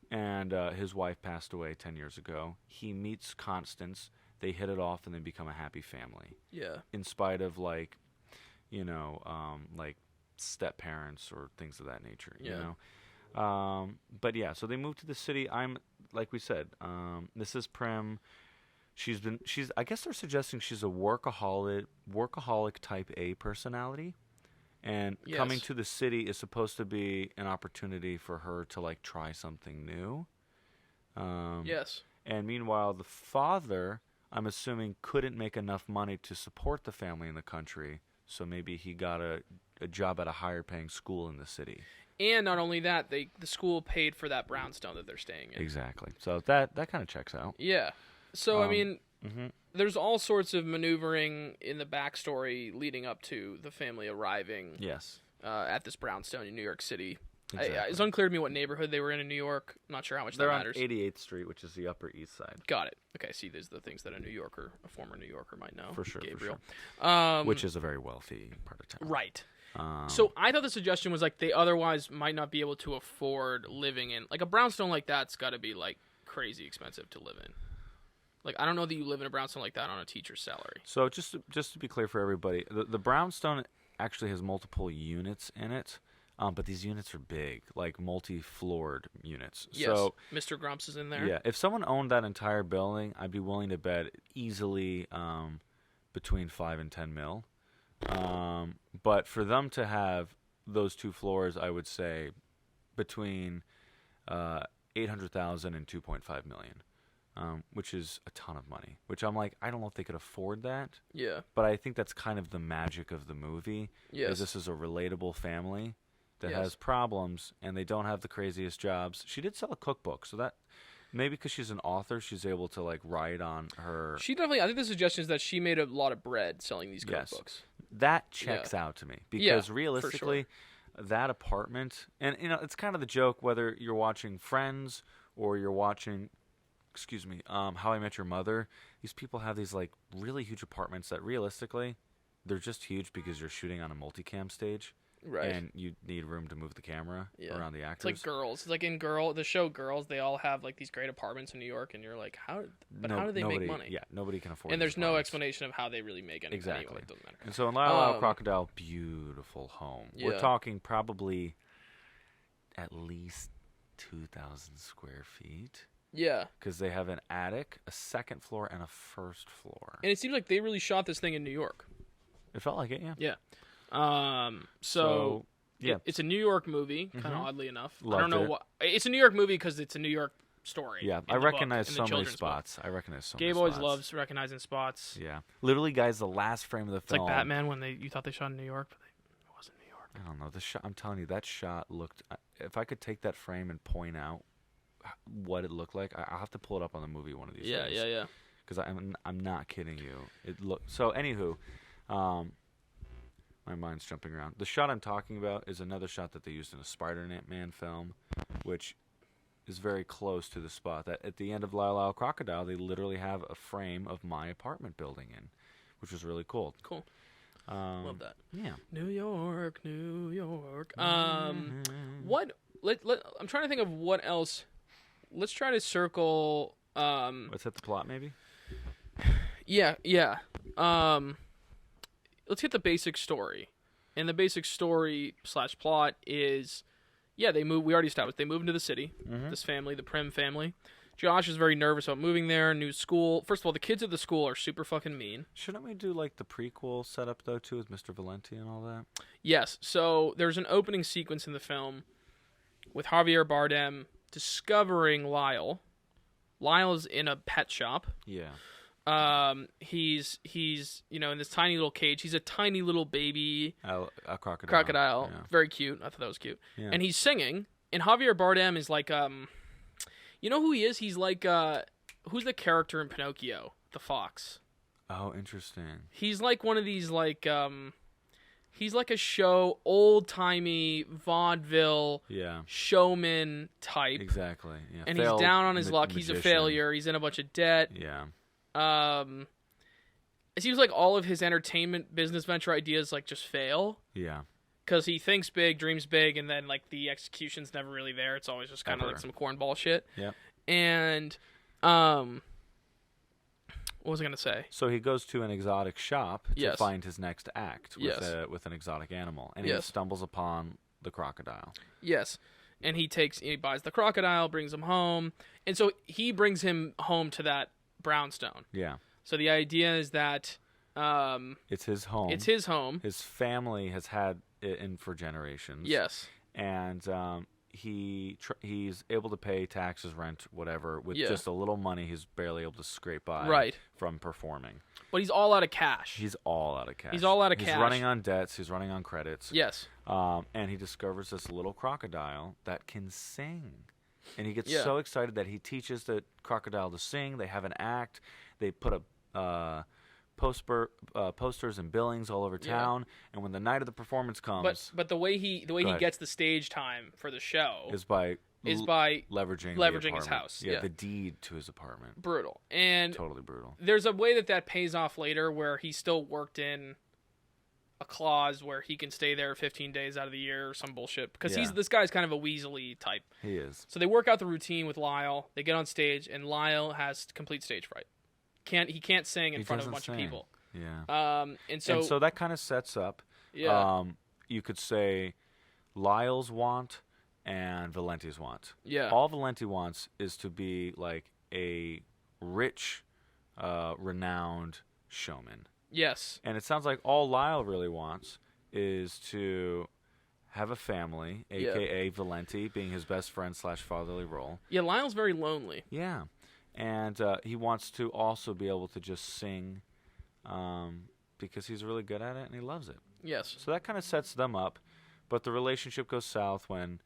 and his wife passed away 10 years ago. He meets Constance. They hit it off, and they become a happy family. Yeah. In spite of like step parents or things of that nature. You know. But yeah, so they moved to the city. Like we said, this is Prim. I guess they're suggesting she's a workaholic type A personality, and coming to the city is supposed to be an opportunity for her to like try something new. And meanwhile, the father, I'm assuming, couldn't make enough money to support the family in the country, so maybe he got a job at a higher paying school in the city. And not only that, the school paid for that brownstone that they're staying in. Exactly. So that kind of checks out. Yeah. So, I mean, there's all sorts of maneuvering in the backstory leading up to the family arriving at this brownstone in New York City. Exactly. It's unclear to me what neighborhood they were in New York. I'm not sure how much that matters. They're on 88th Street, which is the Upper East Side. Got it. Okay, see, there's the things that a former New Yorker might know. For sure, Gabriel. For sure. Which is a very wealthy part of town. Right. So I thought the suggestion was like they otherwise might not be able to afford living in. Like a brownstone like that's got to be like crazy expensive to live in. Like I don't know that you live in a brownstone like that on a teacher's salary. So just to be clear for everybody, the brownstone actually has multiple units in it. But these units are big, like multi-floored units. Yes, so, Mr. Grumps is in there. Yeah, if someone owned that entire building, I'd be willing to bet easily between 5 and 10 mil. But for them to have those two floors, I would say between 800,000 and 2.5 million, which is a ton of money. Which I'm like, I don't know if they could afford that. Yeah. But I think that's kind of the magic of the movie. Yes. Is this is a relatable family that has problems, and they don't have the craziest jobs. She did sell a cookbook, so that maybe because she's an author, she's able to like write on her. She definitely. I think the suggestion is that she made a lot of bread selling these cookbooks. That checks out to me because realistically, that apartment, and it's kind of the joke whether you're watching Friends or you're watching, How I Met Your Mother. These people have these like really huge apartments that realistically, they're just huge because you're shooting on a multicam stage. Right. And you need room to move the camera around the actors. It's like Girls. It's like in the show Girls, they all have like these great apartments in New York, and you're like, how do they make money? Yeah, nobody can afford it. And there's no explanation of how they really make anything. Exactly. Anyway, it doesn't matter. And so in Lyle, Crocodile, beautiful home. Yeah. We're talking probably at least 2,000 square feet. Yeah. Because they have an attic, a second floor, and a first floor. And it seems like they really shot this thing in New York. It felt like it, yeah. Yeah. It's a New York movie, kind of oddly enough. Loved I don't know what. It's a New York movie because it's a New York story. Yeah, I recognize so many spots. Gabe always loves recognizing spots. Yeah, literally, guys, the last frame of the film. It's like Batman when you thought they shot in New York, but it wasn't New York. I don't know the shot. I'm telling you, that shot looked. If I could take that frame and point out what it looked like, I'll have to pull it up on the movie one of these days. Yeah. Because I'm not kidding you. It looked so. Anywho, my mind's jumping around. The shot I'm talking about is another shot that they used in a Spider-Man film, which is very close to the spot that at the end of Lyle, Crocodile, they literally have a frame of my apartment building in, which was really cool. Cool. Love that. Yeah. New York, New York. What? I'm trying to think of what else. Let's try to circle. Let's hit the plot, maybe. Yeah. Let's hit the basic story, and the basic story / plot is, they move. We already established they move into the city. Mm-hmm. This family, the Prim family. Josh is very nervous about moving there. New school. First of all, the kids at the school are super fucking mean. Shouldn't we do like the prequel setup though too with Mr. Valenti and all that? Yes. So there's an opening sequence in the film with Javier Bardem discovering Lyle. Lyle's in a pet shop. Yeah. He's in this tiny little cage. He's a tiny little baby. A crocodile. Crocodile. Yeah. Very cute. I thought that was cute. Yeah. And he's singing. And Javier Bardem is like, you know who he is? He's like, who's the character in Pinocchio? The fox. Oh, interesting. He's like one of these like, he's like a old-timey vaudeville showman type. Exactly. Yeah. And he's down on his luck. Magician. He's a failure. He's in a bunch of debt. Yeah. It seems like all of his entertainment business venture ideas like just fail. Yeah. Because he thinks big, dreams big, and then like the execution's never really there. It's always just kind of like some cornball shit. Yeah. And what was I gonna say? So he goes to an exotic shop to find his next act with an exotic animal, and he stumbles upon the crocodile. Yes. And he buys the crocodile, brings him home, and so he brings him home to that brownstone. Yeah. So the idea is that it's his home. It's his home. His family has had it in for generations. Yes. And he's able to pay taxes, rent, whatever, with just a little money he's barely able to scrape by from performing. But he's all out of cash. He's all out of cash. He's running on debts. He's running on credits. Yes. And he discovers this little crocodile that can sing. And he gets so excited that he teaches the crocodile to sing. They have an act. They put posters and billings all over town. And when the night of the performance comes, but the way he gets the stage time for the show is by leveraging his house. Yeah, the deed to his apartment. Brutal. And totally brutal. There's a way that pays off later, where he still worked in a clause where he can stay there 15 days out of the year or some bullshit, because this guy's kind of a Weasley type. He is. So they work out the routine with Lyle. They get on stage, and Lyle has complete stage fright. He can't sing in front of a bunch of people. Yeah. And so that kind of sets up. Yeah. You could say Lyle's want and Valenti's want. Yeah. All Valenti wants is to be like a rich, renowned showman. Yes. And it sounds like all Lyle really wants is to have a family, a.k.a. Valenti being his best friend / fatherly role. Yeah, Lyle's very lonely. Yeah. And he wants to also be able to just sing because he's really good at it and he loves it. Yes. So that kind of sets them up. But the relationship goes south when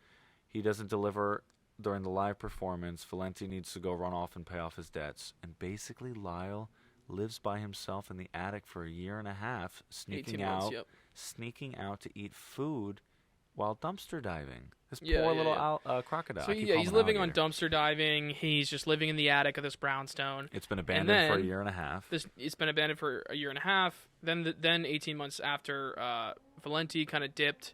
he doesn't deliver during the live performance. Valenti needs to go run off and pay off his debts. And basically Lyle lives by himself in the attic for a year and a half, sneaking out to eat food while dumpster diving. This poor little crocodile. So he's living on dumpster diving. He's just living in the attic of this brownstone. It's been abandoned for a year and a half. It's been abandoned for a year and a half. Then 18 months after Valenti kind of dipped,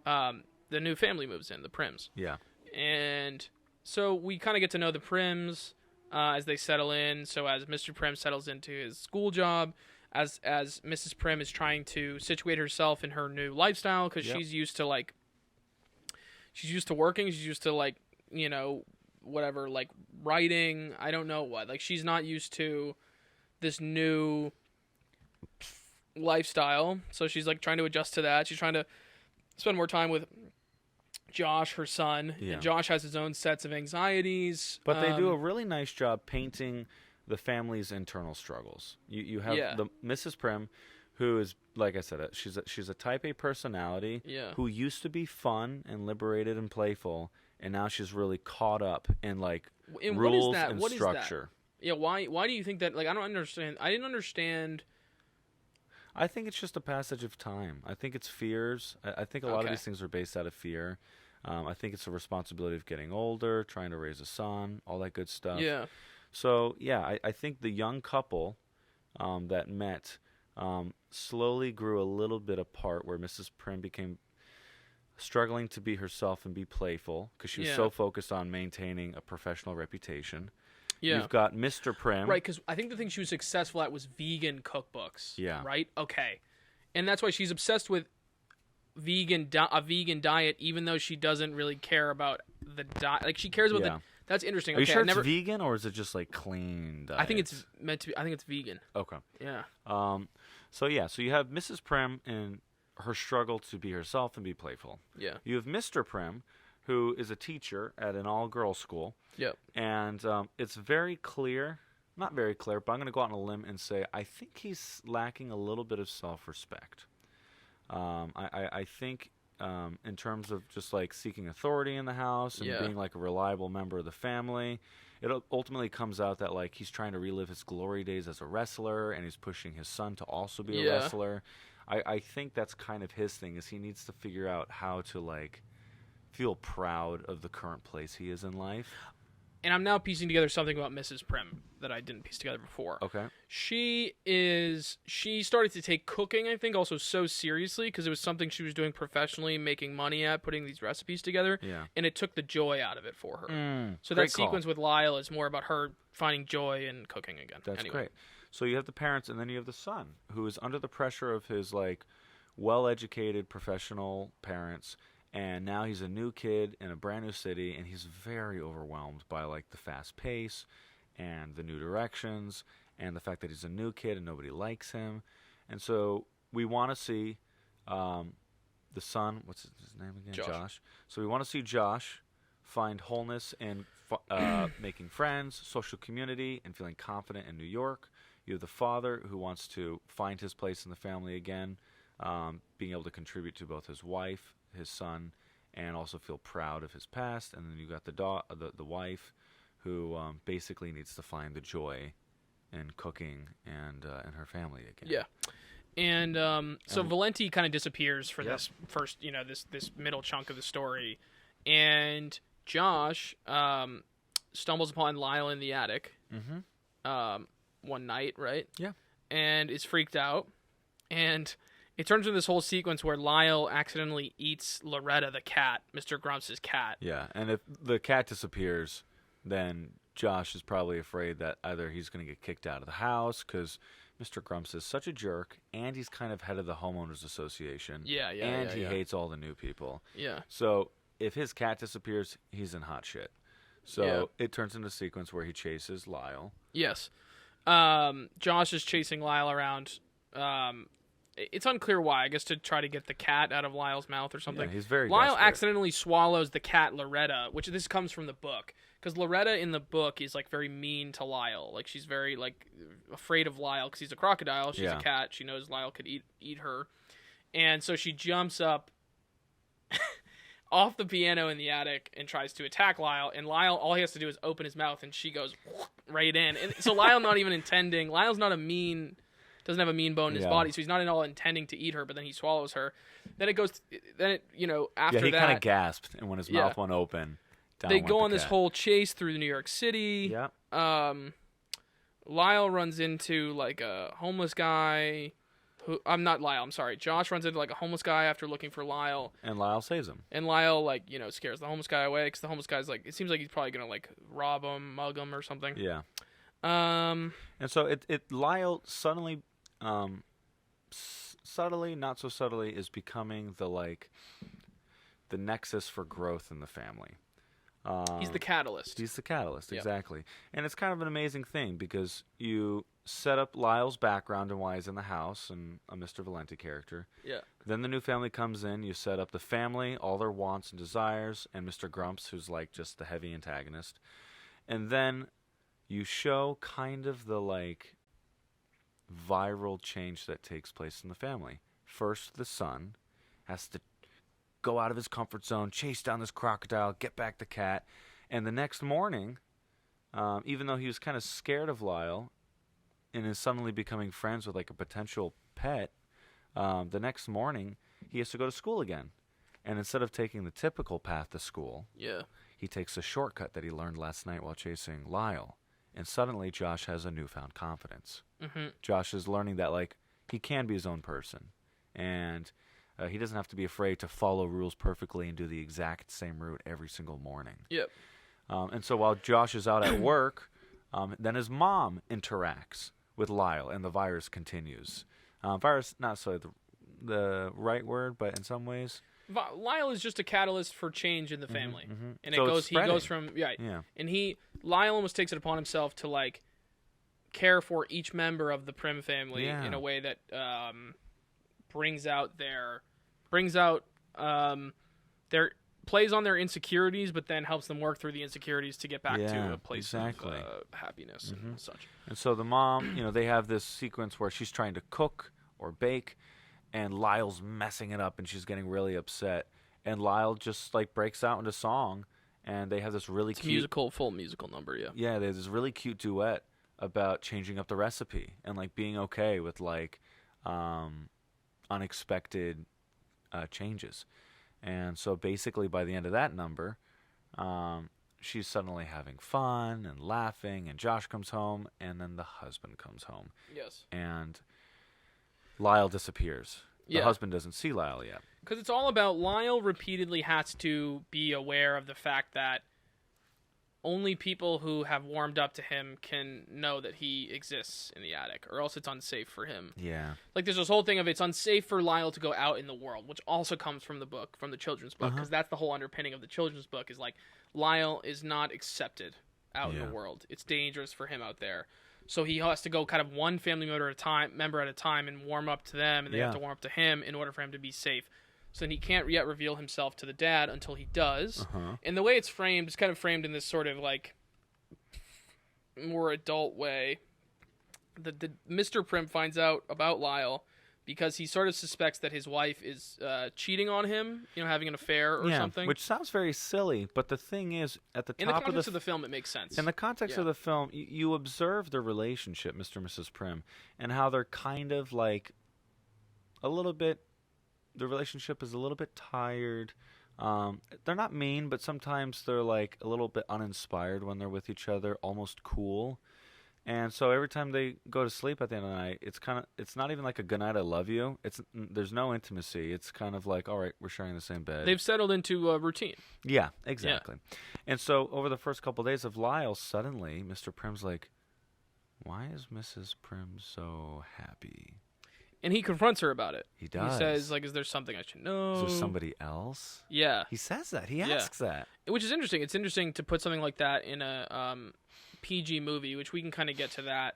the new family moves in, the Prims. Yeah. And so we kind of get to know the Prims as they settle in. So as Mr. Prim settles into his school job, as Mrs. Prim is trying to situate herself in her new lifestyle, because she's used to working. She's used to whatever, like writing. I don't know what. Like she's not used to this new lifestyle. So she's like trying to adjust to that. She's trying to spend more time with Josh, her son. Yeah. And Josh has his own sets of anxieties. But they do a really nice job painting the family's internal struggles. You have the Mrs. Prim, who is, like I said, she's a type A personality who used to be fun and liberated and playful, and now she's really caught up in rules and structure. Yeah, why do you think that? Like, I don't understand. I didn't understand. I think it's just a passage of time. I think it's fears. I think a lot of these things are based out of fear. I think it's a responsibility of getting older, trying to raise a son, all that good stuff. Yeah. So, yeah, I think the young couple that met slowly grew a little bit apart, where Mrs. Prim became struggling to be herself and be playful because she was so focused on maintaining a professional reputation. Yeah. You've got Mr. Prim. Right, because I think the thing she was successful at was vegan cookbooks. Yeah. Right? Okay. And that's why she's obsessed with a vegan diet, even though she doesn't really care about the diet. Like, she cares about the... That's interesting. Are you sure it's vegan, or is it just, like, clean diet? I think it's meant to be... I think it's vegan. Okay. Yeah. So you have Mrs. Prim and her struggle to be herself and be playful. Yeah. You have Mr. Prim, who is a teacher at an all-girls school. Yep. And it's very clear, not very clear, but I'm going to go out on a limb and say I think he's lacking a little bit of self-respect. I think in terms of just like seeking authority in the house and being like a reliable member of the family, it ultimately comes out that like he's trying to relive his glory days as a wrestler, and he's pushing his son to also be a wrestler. I think that's kind of his thing, is he needs to figure out how to like feel proud of the current place he is in life. And I'm now piecing together something about Mrs. Prim that I didn't piece together before. Okay. She started to take cooking, I think, also so seriously because it was something she was doing professionally, making money at, putting these recipes together. Yeah. And it took the joy out of it for her. So great that sequence with Lyle is more about her finding joy in cooking again. That's great. So you have the parents, and then you have the son, who is under the pressure of his like well-educated professional parents. And now he's a new kid in a brand new city, and he's very overwhelmed by like the fast pace and the new directions and the fact that he's a new kid and nobody likes him. And so we want to see the son, what's his name again? Josh. So we want to see Josh find wholeness in making friends, social community, and feeling confident in New York. You have the father who wants to find his place in the family again, being able to contribute to both his wife, his son, and also feel proud of his past. And then you got the wife, who basically needs to find the joy in cooking and in her family again. Yeah, and so Valenti kind of disappears for this first, this middle chunk of the story, and Josh stumbles upon Lyle in the attic one night, right? Yeah, and is freaked out, and it turns into this whole sequence where Lyle accidentally eats Loretta, the cat, Mr. Grumps' cat. Yeah, and if the cat disappears, then Josh is probably afraid that either he's going to get kicked out of the house because Mr. Grumps is such a jerk, and he's kind of head of the homeowners association. And he hates all the new people. Yeah. So if his cat disappears, he's in hot shit. So it turns into a sequence where he chases Lyle. Yes. Josh is chasing Lyle around. It's unclear why. I guess to try to get the cat out of Lyle's mouth or something. Yeah, he's very Lyle desperate. accidentally swallows the cat Loretta, which this comes from the book. Because Loretta in the book is like very mean to Lyle. Like she's very like afraid of Lyle because he's a crocodile. She's a cat. She knows Lyle could eat her, and so she jumps up off the piano in the attic and tries to attack Lyle. And Lyle, all he has to do is open his mouth, and she goes right in. And so Lyle not even intending. Lyle's not doesn't have a mean bone in his body, so he's not at all intending to eat her, but then he swallows her. Then it goes, after that... he kind of gasped, and when his mouth went open, they go on this whole chase through New York City. Yeah. Lyle runs into, like, a homeless guy... I'm sorry. Josh runs into, like, a homeless guy after looking for Lyle. And Lyle saves him. And Lyle, like, scares the homeless guy away, because the homeless guy's, like... It seems like he's probably going to, like, rob him, mug him, or something. Yeah. And so Lyle suddenly... subtly, not so subtly, is becoming the nexus for growth in the family. He's the catalyst. Exactly. And it's kind of an amazing thing because you set up Lyle's background and why he's in the house and a Mr. Valenti character. Yeah. Then the new family comes in. You set up the family, all their wants and desires, and Mr. Grumps, who's like just the heavy antagonist. And then you show kind of the like viral change that takes place in the family. First, the son has to go out of his comfort zone, chase down this crocodile, get back the cat. And the next morning, even though he was kind of scared of Lyle and is suddenly becoming friends with like a potential pet, the next morning he has to go to school again. And instead of taking the typical path to school, he takes a shortcut that he learned last night while chasing Lyle. And suddenly Josh has a newfound confidence. Mm-hmm. Josh is learning that, like, he can be his own person. And he doesn't have to be afraid to follow rules perfectly and do the exact same route every single morning. Yep. And so while Josh is out at work, then his mom interacts with Lyle, and the virus continues. Virus, not so the right word, but in some ways. Lyle is just a catalyst for change in the family, and so he goes from and Lyle almost takes it upon himself to like care for each member of the Prim family in a way that plays on their insecurities, but then helps them work through the insecurities to get back to a place of happiness and such. And so the mom, they have this sequence where she's trying to cook or bake, and Lyle's messing it up, and she's getting really upset. And Lyle just like breaks out into song, and they have this really cute full musical number. Yeah, they have this really cute duet about changing up the recipe and like being okay with like unexpected changes. And so basically by the end of that number, she's suddenly having fun and laughing, and Josh comes home, and then the husband comes home. Yes. And Lyle disappears. The husband doesn't see Lyle yet. Because it's all about Lyle repeatedly has to be aware of the fact that only people who have warmed up to him can know that he exists in the attic, or else it's unsafe for him. Yeah. Like, there's this whole thing of it's unsafe for Lyle to go out in the world, which also comes from the book, from the children's book, because that's the whole underpinning of the children's book, is like, Lyle is not accepted out in the world. It's dangerous for him out there. So he has to go kind of one family member at a time and warm up to them, and they have to warm up to him in order for him to be safe. So then he can't yet reveal himself to the dad until he does. And the way it's framed, it's kind of framed in this sort of like more adult way. The Mr. Prim finds out about Lyle because he sort of suspects that his wife is cheating on him, having an affair or something. Which sounds very silly, but the thing is, at the top in the context of the film, it makes sense. In the context of the film, you observe the relationship, Mr. and Mrs. Prim, and how they're kind of like a little bit. The relationship is a little bit tired. They're not mean, but sometimes they're like a little bit uninspired when they're with each other, almost cool. And so every time they go to sleep at the end of the night, it's not even like a good night, I love you. There's no intimacy. It's kind of like, all right, we're sharing the same bed. They've settled into a routine. Yeah, exactly. Yeah. And so over the first couple of days of Lyle, suddenly Mr. Prim's like, why is Mrs. Prim so happy? And he confronts her about it. He does. He says, like, is there something I should know? Is there somebody else? Yeah. He says that. He asks that. Which is interesting. It's interesting to put something like that in a PG movie, which we can kind of get to that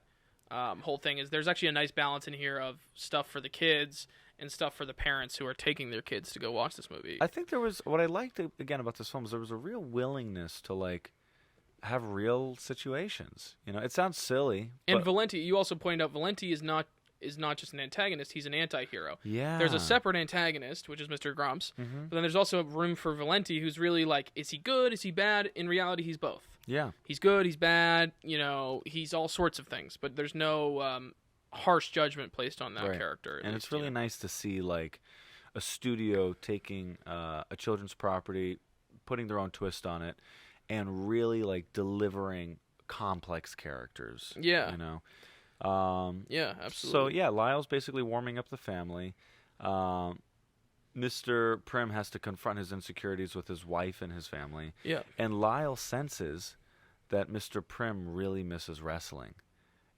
whole thing. Is there's actually a nice balance in here of stuff for the kids and stuff for the parents who are taking their kids to go watch this movie. I think what I liked, again, about this film is there was a real willingness to, like, have real situations. It sounds silly. And Valenti, you also pointed out, Valenti is not just an antagonist, he's an anti-hero. Yeah. There's a separate antagonist, which is Mr. Grumps, but then there's also room for Valenti, who's really like, is he good, is he bad? In reality, he's both. Yeah. He's good, he's bad, he's all sorts of things, but there's no harsh judgment placed on that character. And it's really nice to see, like, a studio taking a children's property, putting their own twist on it, and really, like, delivering complex characters. Yeah. Yeah, absolutely. So, Lyle's basically warming up the family. Mr. Prim has to confront his insecurities with his wife and his family. Yeah. And Lyle senses that Mr. Prim really misses wrestling.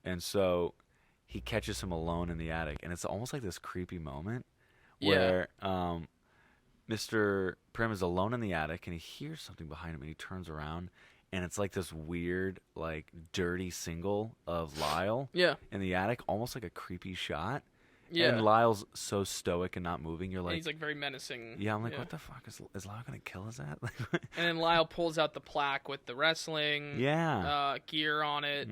And so he catches him alone in the attic. And it's almost like this creepy moment where Mr. Prim is alone in the attic and he hears something behind him and he turns around. And it's like this weird, like, dirty single of Lyle in the attic, almost like a creepy shot. Yeah. And Lyle's so stoic and not moving. You're like, and he's like very menacing. Yeah, I'm like, what the fuck? Is Lyle going to kill his ass? And then Lyle pulls out the plaque with the wrestling gear on it.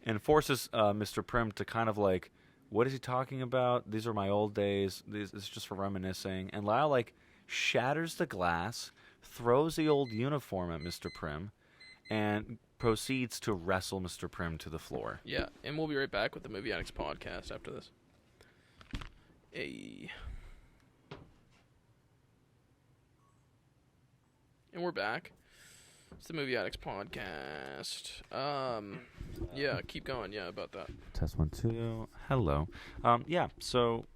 And forces Mr. Prim to kind of like, what is he talking about? These are my old days. This is just for reminiscing. And Lyle, like, shatters the glass, throws the old uniform at Mr. Prim, and proceeds to wrestle Mr. Prim to the floor. Yeah, and we'll be right back with the Movie Addicts podcast after this. Hey. And we're back. It's the Movie Addicts podcast. Yeah, keep going. Yeah, about that. Test 1, 2. Hello. Yeah, so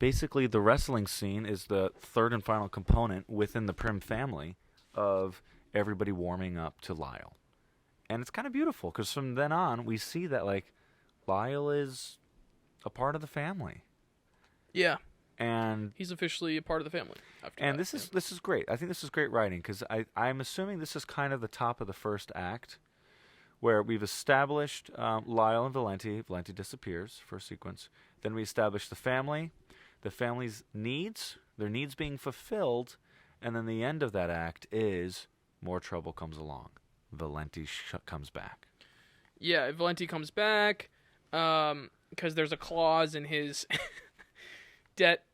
basically the wrestling scene is the third and final component within the Prim family of everybody warming up to Lyle. And it's kind of beautiful because from then on we see that, like, Lyle is a part of the family. Yeah. And he's officially a part of the family. This is great. I think this is great writing because I'm assuming this is kind of the top of the first act, where we've established Lyle and Valenti. Valenti disappears, first sequence. Then we establish the family, the family's needs, their needs being fulfilled, and then the end of that act is more trouble comes along. Valenti comes back. Yeah, Valenti comes back because there's a clause in his debt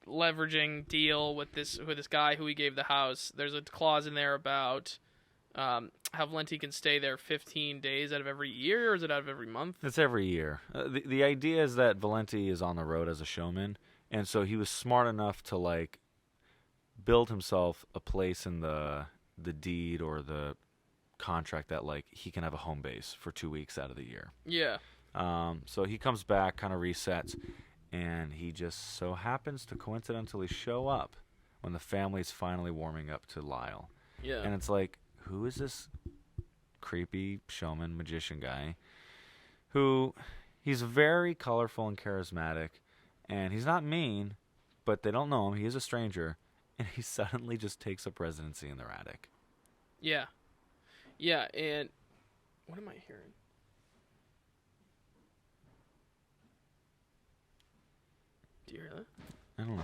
leveraging deal with this guy who he gave the house. There's a clause in there about how Valenti can stay there 15 days out of every year, or is it out of every month? It's every year. The idea is that Valenti is on the road as a showman, and so he was smart enough to, like, build himself a place in the deed or the contract that, like, he can have a home base for 2 weeks out of the year. Yeah. So he comes back, kind of resets, and he just so happens to coincidentally show up when the family's finally warming up to Lyle. Yeah. And it's like, who is this creepy showman magician guy who he's very colorful and charismatic, and he's not mean, but they don't know him. He is a stranger, and he suddenly just takes up residency in their attic. Yeah. Yeah, and what am I hearing? Do you hear that? I don't know.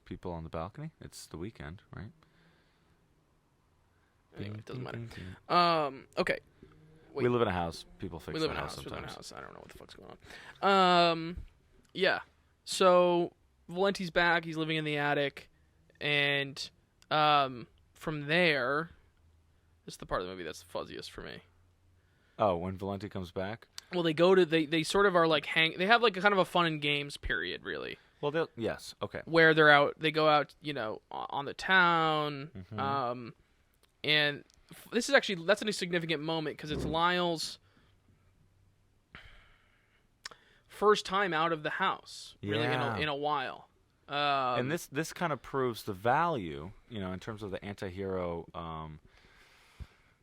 People on the balcony? It's the weekend, right? Anyway, it doesn't matter. Okay. Wait. We live in a house. People fix their house sometimes. We live in a house. I don't know what the fuck's going on. Yeah. So Valenti's back. He's living in the attic, and from there, this is the part of the movie that's the fuzziest for me. Oh, when Valenti comes back? Well, they sort of are like they have like a kind of a fun and games period, really. Well, yes, okay. Where they go out, on the town, and this is actually, that's a significant moment because it's Lyle's first time out of the house, really, in a while. And this kind of proves the value, in terms of the anti-hero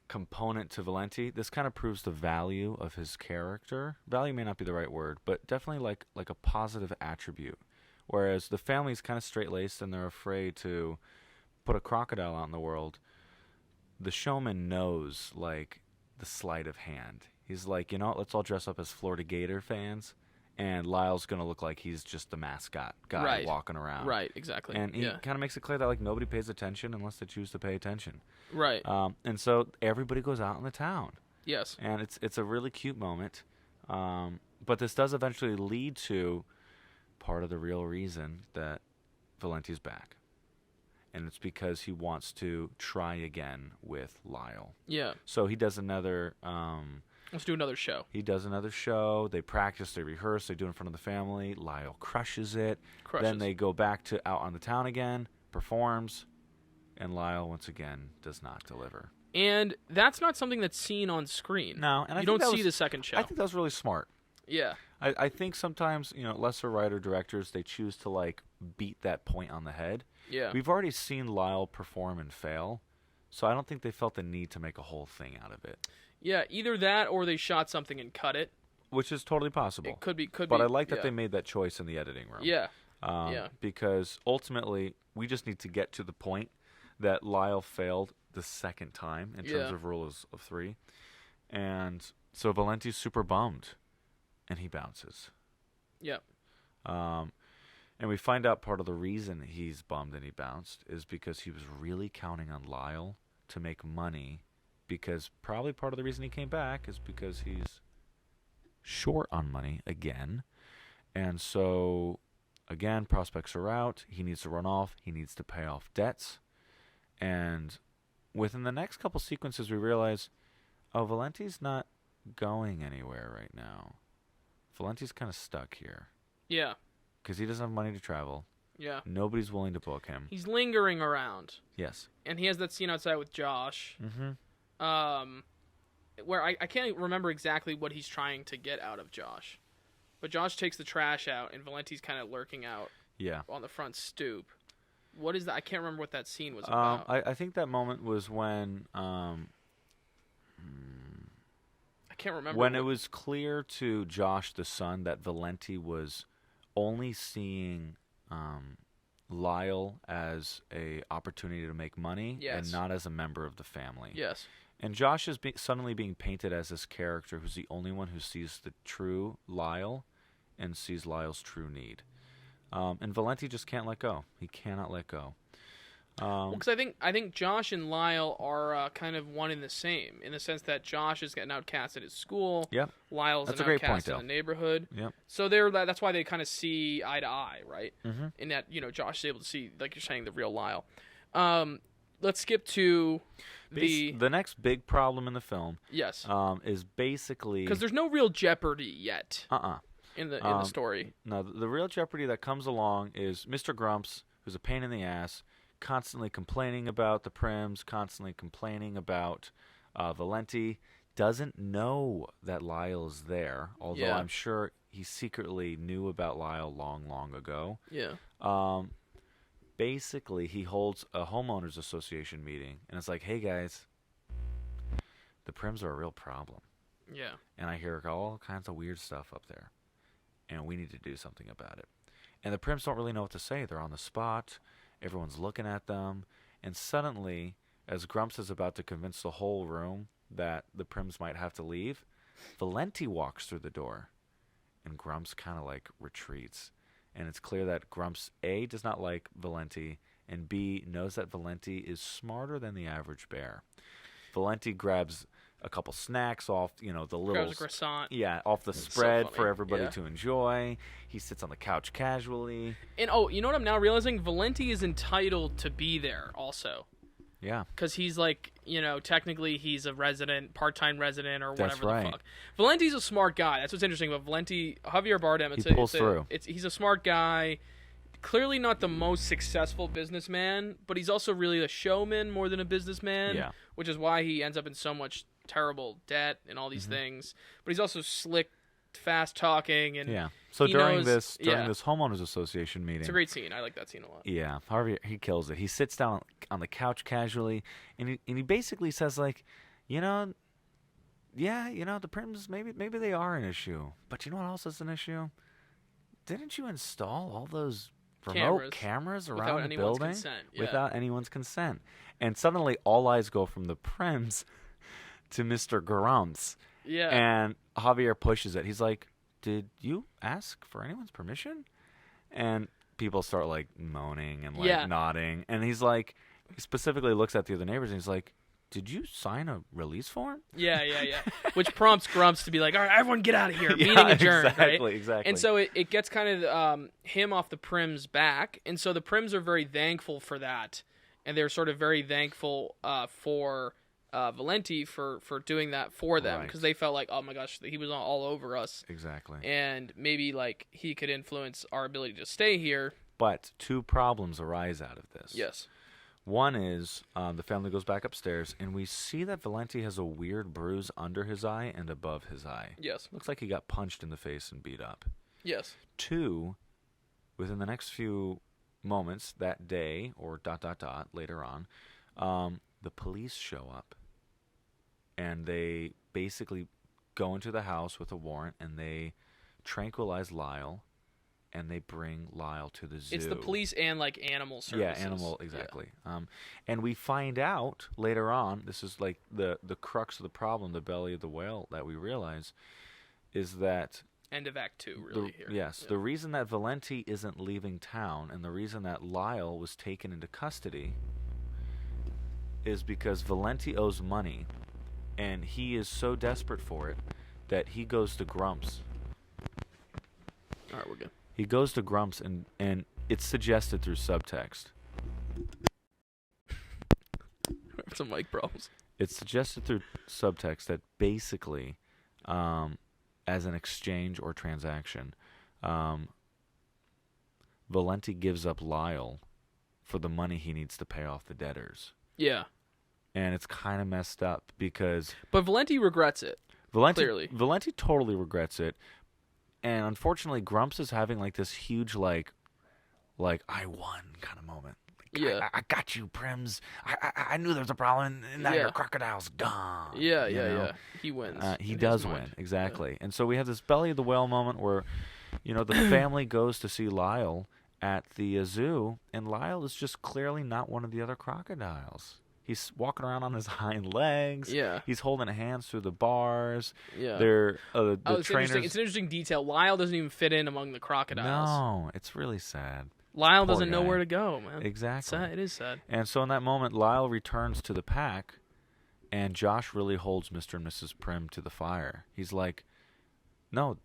component to Valenti. This kind of proves the value of his character. Value may not be the right word, but definitely like a positive attribute. Whereas the family's kind of straight-laced and they're afraid to put a crocodile out in the world. The showman knows, like, the sleight of hand. He's like, let's all dress up as Florida Gator fans, and Lyle's going to look like he's just the mascot guy walking around. Right, exactly. And he kind of makes it clear that, like, nobody pays attention unless they choose to pay attention. Right. And so everybody goes out in the town. Yes. And it's a really cute moment. But this does eventually lead to part of the real reason that Valenti's back. And it's because he wants to try again with Lyle. Yeah. So he does another... let's do another show. He does another show. They practice, they rehearse, they do it in front of the family. Lyle crushes it. Then they go back to out on the town again, performs, and Lyle, once again, does not deliver. And that's not something that's seen on screen. No. And you don't see the second show. I think that was really smart. Yeah. I think sometimes, lesser writer-directors, they choose to, like, beat that point on the head. Yeah. We've already seen Lyle perform and fail, so I don't think they felt the need to make a whole thing out of it. Yeah, either that or they shot something and cut it. Which is totally possible. It could be. But I like that they made that choice in the editing room. Yeah. Because ultimately, we just need to get to the point that Lyle failed the second time in terms of rules of three. And so Valenti's super bummed. And he bounces. Yep. And we find out part of the reason he's bummed and he bounced is because he was really counting on Lyle to make money, because probably part of the reason he came back is because he's short on money again. And so, again, prospects are out. He needs to run off. He needs to pay off debts. And within the next couple sequences, we realize, Valenti's not going anywhere right now. Valenti's kind of stuck here. Yeah. Because he doesn't have money to travel. Yeah. Nobody's willing to book him. He's lingering around. Yes. And he has that scene outside with Josh. Mm-hmm. Where I can't remember exactly what he's trying to get out of Josh. But Josh takes the trash out, and Valenti's kind of lurking out on the front stoop. What is that? I can't remember what that scene was about. I think that moment was when... I can't remember. When it was clear to Josh, the son, that Valenti was only seeing Lyle as a opportunity to make money and not as a member of the family. Yes. And Josh is suddenly being painted as this character who's the only one who sees the true Lyle and sees Lyle's true need. And Valenti just can't let go. He cannot let go. Because I think Josh and Lyle are kind of one and the same in the sense that Josh is getting outcast at his school. Yep. Lyle's an outcast in the neighborhood. Yep. So that's why they kind of see eye to eye, right? Mm-hmm. In that Josh is able to see, like you're saying, the real Lyle. Let's skip to the next big problem in the film. Yes. Is basically because there's no real jeopardy yet. In the story. No, the real jeopardy that comes along is Mr. Grumps, who's a pain in the ass, constantly complaining about the Prims, constantly complaining about Valenti, doesn't know that Lyle's there, although I'm sure he secretly knew about Lyle long, long ago. Yeah. Basically, he holds a homeowners association meeting, and it's like, hey, guys, the Prims are a real problem. Yeah. And I hear all kinds of weird stuff up there, and we need to do something about it. And the Prims don't really know what to say. They're on the spot. Everyone's looking at them. And suddenly, as Grumps is about to convince the whole room that the Prims might have to leave, Valenti walks through the door. And Grumps kind of like retreats. And it's clear that Grumps, A, does not like Valenti, and B, knows that Valenti is smarter than the average bear. Valenti grabs a couple snacks off, the little... Grabs a croissant. Yeah, off the spread for everybody to enjoy. He sits on the couch casually. And, you know what I'm now realizing? Valenti is entitled to be there also. Yeah. Because he's like, technically he's a part-time resident or whatever That's right. the fuck. Valenti's a smart guy. That's what's interesting about Valenti. Javier Bardem, he pulls through. He's a smart guy. Clearly not the most successful businessman, but he's also really a showman more than a businessman. Yeah. Which is why he ends up in so much terrible debt and all these things. But he's also slick, fast-talking, and So during this homeowners association meeting, it's a great scene. I like that scene a lot. Yeah, Harvey, he kills it. He sits down on the couch casually, and he basically says like, the Prims maybe they are an issue, but you know what else is an issue? Didn't you install all those remote cameras around the building without anyone's consent? And suddenly all eyes go from the Prims to Mr. Grumps. Yeah. And Javier pushes it. He's like, did you ask for anyone's permission? And people start like moaning and like nodding. And he's like, he specifically looks at the other neighbors and he's like, did you sign a release form? Yeah. Which prompts Grumps to be like, all right, everyone get out of here. Meeting adjourned, right? Exactly. And so it gets kind of him off the Prims' back. And so the Prims are very thankful for that. And they're sort of very thankful for Valenti for doing that for them. Because they felt like, oh my gosh, he was all over us. Exactly. And maybe like he could influence our ability to stay here. But two problems arise out of this. Yes. One is the family goes back upstairs, and we see that Valenti has a weird bruise under his eye and above his eye. Yes. Looks like he got punched in the face and beat up. Yes. Two, within the next few moments that day, or ... later on, the police show up. And they basically go into the house with a warrant, and they tranquilize Lyle. And they bring Lyle to the zoo. It's the police and like animal services. Yeah, animal, exactly. Yeah. And we find out later on, this is like the crux of the problem, the belly of the whale that we realize, is that... End of Act 2, really, here. Yes. Yeah. The reason that Valenti isn't leaving town and the reason that Lyle was taken into custody is because Valenti owes money, and he is so desperate for it that he goes to Grumps. All right, we're good. He goes to Grumps, and it's suggested through subtext. Some mic problems. It's suggested through subtext that basically, as an exchange or transaction, Valenti gives up Lyle for the money he needs to pay off the debtors. Yeah. And it's kind of messed up because... But Valenti regrets it, clearly. Valenti totally regrets it. And unfortunately, Grumps is having like this huge like I won kind of moment. Like, I got you, Prims. I knew there was a problem, and now your crocodile's gone. Yeah. He wins. He does win, exactly. Yeah. And so we have this belly of the whale moment where, the family goes to see Lyle at the zoo, and Lyle is just clearly not one of the other crocodiles. He's walking around on his hind legs. Yeah. He's holding hands through the bars. Yeah. The trainers. It's an interesting detail. Lyle doesn't even fit in among the crocodiles. No, it's really sad. Lyle doesn't know where to go, man. Exactly. It is sad. And so in that moment, Lyle returns to the pack, and Josh really holds Mr. and Mrs. Prim to the fire. He's like, no,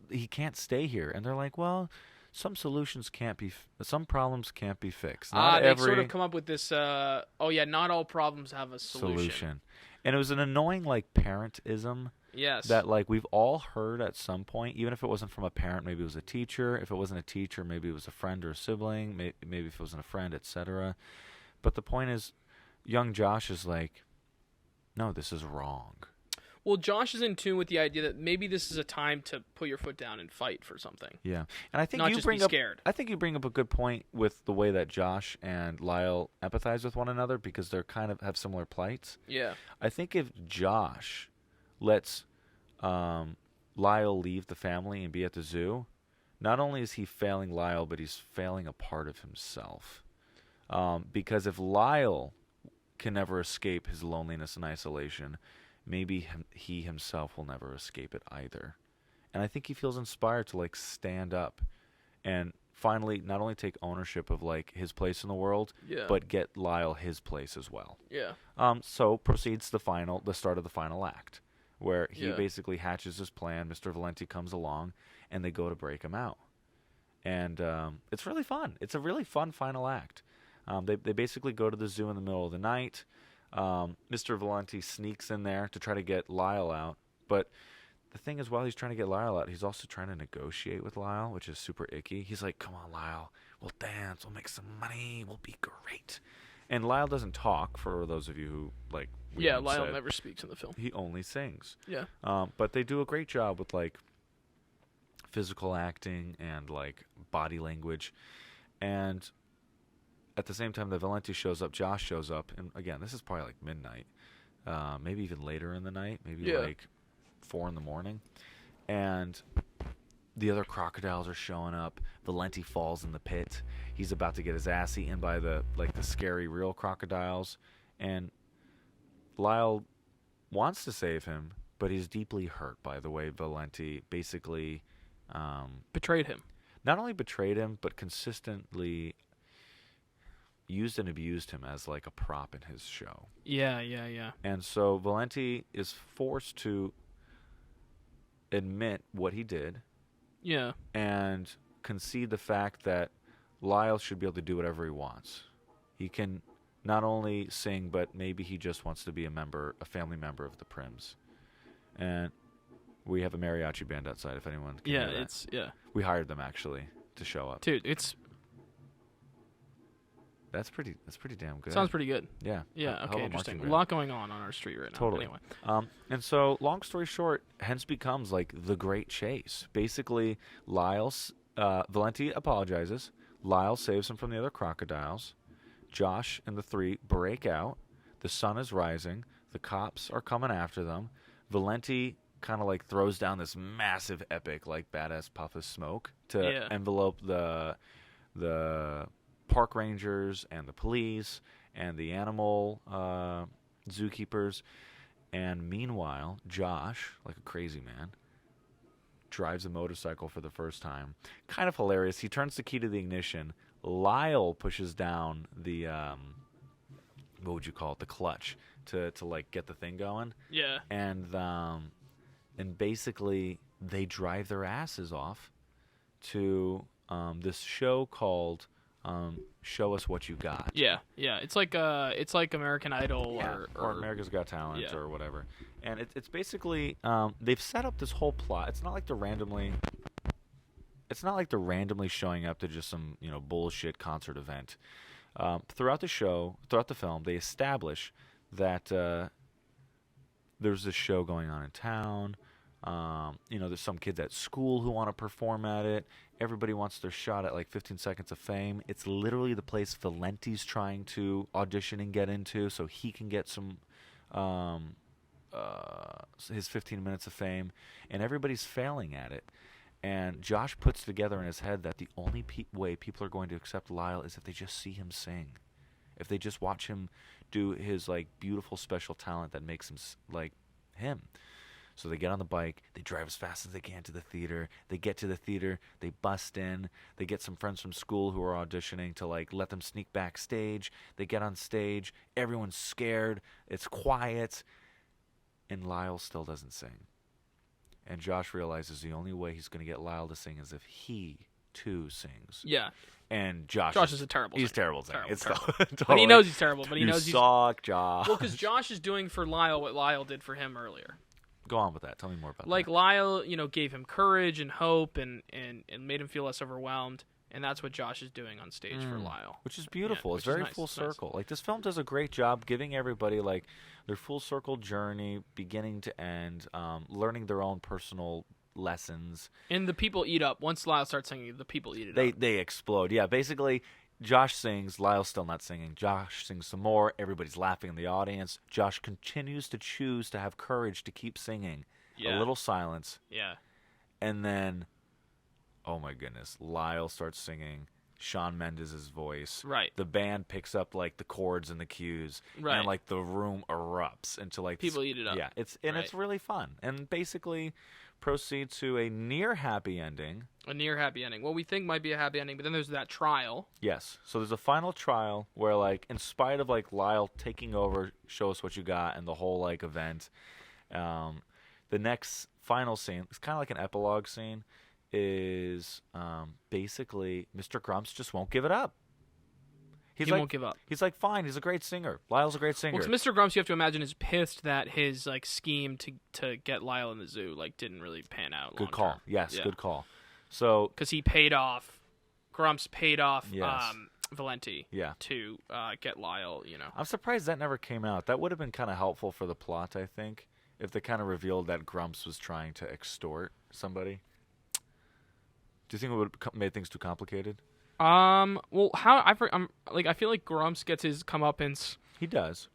he can't stay here. And they're like, well... Some problems can't be fixed. They sort of come up with this, not all problems have a solution. And it was an annoying, parentism. Yes. That, we've all heard at some point, even if it wasn't from a parent, maybe it was a teacher. If it wasn't a teacher, maybe it was a friend or a sibling. Maybe if it wasn't a friend, etc. But the point is, young Josh is like, no, this is wrong. Well, Josh is in tune with the idea that maybe this is a time to put your foot down and fight for something. Yeah, and I think not just be scared. I think you bring up a good point with the way that Josh and Lyle empathize with one another because they're kind of have similar plights. Yeah, I think if Josh lets Lyle leave the family and be at the zoo, not only is he failing Lyle, but he's failing a part of himself. Because if Lyle can never escape his loneliness and isolation, maybe he himself will never escape it either. And I think he feels inspired to stand up and finally not only take ownership of his place in the world, but get Lyle his place as well. Yeah. So proceeds the start of the final act, where he basically hatches his plan. Mr. Valenti comes along, and they go to break him out. And it's really fun. It's a really fun final act. They basically go to the zoo in the middle of the night. Mr. Valenti sneaks in there to try to get Lyle out, but the thing is, while he's trying to get Lyle out, he's also trying to negotiate with Lyle, which is super icky. He's like, come on, Lyle, we'll dance, we'll make some money, we'll be great. And Lyle doesn't talk, for those of you who, Lyle never speaks in the film. He only sings. Yeah. But they do a great job with, physical acting and, body language. And... at the same time that Valenti shows up, Josh shows up, and again, this is probably midnight, maybe even later in the night, maybe 4 a.m, and the other crocodiles are showing up. Valenti falls in the pit. He's about to get his ass eaten by the scary real crocodiles, and Lyle wants to save him, but he's deeply hurt by the way Valenti basically betrayed him. Not only betrayed him, but consistently used and abused him as a prop in his show. Yeah. And so Valenti is forced to admit what he did. Yeah. And concede the fact that Lyle should be able to do whatever he wants. He can not only sing, but maybe he just wants to be a family member of the Prims. And we have a mariachi band outside if anyone can hear that. We hired them actually to show up. Dude, it's That's pretty damn good. Sounds pretty good. Yeah. Yeah, okay, interesting. A lot going on our street right now. Totally. Anyway. And so, long story short, hence becomes the great chase. Basically, Valenti apologizes. Lyle saves him from the other crocodiles. Josh and the three break out. The sun is rising. The cops are coming after them. Valenti kind of throws down this massive epic badass puff of smoke to envelope the park rangers and the police and the animal zookeepers. And meanwhile, Josh, like a crazy man, drives a motorcycle for the first time. Kind of hilarious. He turns the key to the ignition. Lyle pushes down the what would you call it, the clutch to get the thing going. Yeah. And basically they drive their asses off to this show called Show Us What You Got. Yeah. It's like American Idol or America's Got Talent or whatever. And it's basically they've set up this whole plot. It's not like they're randomly. it's not like they're randomly showing up to just some bullshit concert event. Throughout the film, they establish that there's this show going on in town. There's some kids at school who want to perform at it. Everybody wants their shot at like 15 seconds of fame. It's literally the place Valenti's trying to audition and get into so he can get some his 15 minutes of fame, and everybody's failing at it. And Josh puts together in his head that the only way people are going to accept Lyle is if they just see him sing, if they just watch him do his like beautiful special talent that makes him like him. So they get on the bike, they drive as fast as they can to the theater. They get to the theater, they bust in, they get some friends from school who are auditioning to like let them sneak backstage. They get on stage, everyone's scared, it's quiet, and Lyle still doesn't sing. And Josh realizes the only way he's going to get Lyle to sing is if he too sings. Yeah. And Josh is a terrible singer. He's terrible at singing. Totally. But he knows he's terrible, but he knows he's... suck, Josh. Well, because Josh is doing for Lyle what Lyle did for him earlier. Go on with that. Tell me more about that. Like, Lyle, gave him courage and hope and made him feel less overwhelmed. And that's what Josh is doing on stage for Lyle. Which is beautiful. Yeah, it's very full circle. Nice. Like, this film does a great job giving everybody, like, their full circle journey, beginning to end, learning their own personal lessons. And the people eat up. Once Lyle starts singing, the people eat it up. They explode. Yeah, basically, Josh sings, Lyle's still not singing. Josh sings some more, everybody's laughing in the audience. Josh continues to choose to have courage to keep singing. Yeah. A little silence. Yeah. And then, oh my goodness, Lyle starts singing Shawn Mendes' voice. Right. The band picks up like the chords and the cues. Right. And like the room erupts into like people eat it up. Yeah. It's really fun. And basically proceed to a near happy ending. A near happy ending. What we think might be a happy ending, but then there's that trial. Yes. So there's a final trial where, like, in spite of like Lyle taking over, show us what you got, and the whole like event, the next final scene, it's kind of like an epilogue scene, is basically Mr. Grumps just won't give it up. He won't give up. He's like, fine, he's a great singer. Lyle's a great singer. Well, 'cause Mr. Grumps, you have to imagine, is pissed that his like scheme to get Lyle in the zoo like didn't really pan out. Good call. Term. Yes, yeah. Good call. So because Grumps paid off yes. Valenti to get Lyle. I'm surprised that never came out. That would have been kind of helpful for the plot, I think, if they kind of revealed that Grumps was trying to extort somebody. Do you think it would have made things too complicated? Well, I feel like Grumps gets his comeuppance. He does.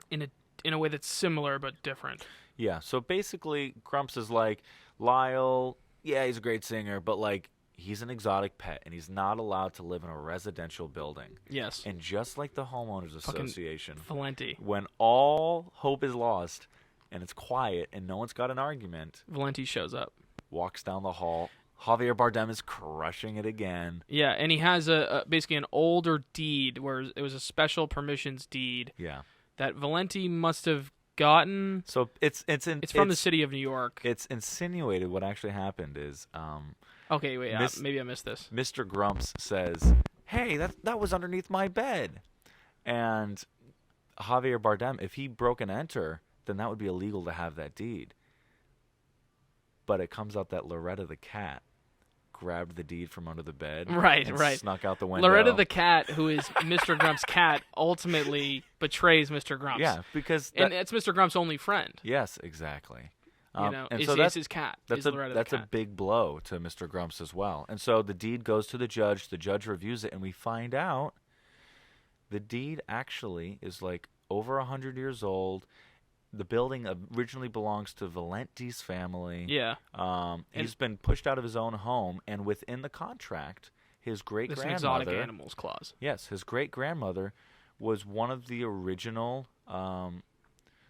In a way that's similar but different. Yeah. So basically, Grumps is like, Lyle, yeah, he's a great singer, but like he's an exotic pet and he's not allowed to live in a residential building. Yes. And just like the homeowners association, Valenti, when all hope is lost and it's quiet and no one's got an argument, Valenti shows up, walks down the hall. Javier Bardem is crushing it again. Yeah, and he has basically an older deed where it was a special permissions deed. Yeah. That Valenti must have gotten. So it's from the city of New York. It's insinuated what actually happened is. Okay, wait. Maybe I missed this. Mr. Grumps says, "Hey, that was underneath my bed," and Javier Bardem, if he broke and enter, then that would be illegal to have that deed. But it comes out that Loretta the cat grabbed the deed from under the bed, right, snuck out the window. Loretta the cat, who is Mr. Grumps' cat, ultimately betrays Mr. Grumps. Yeah, because and it's Mr. Grumps' only friend. Yes, exactly. And so that's his cat. That's a big blow to Mr. Grumps as well. And so the deed goes to the judge. The judge reviews it, and we find out the deed actually is like over 100 years old. The building originally belongs to Valenti's family. Yeah. He's been pushed out of his own home, and within the contract, his great-grandmother... This exotic animals clause. Yes, his great-grandmother was one of the original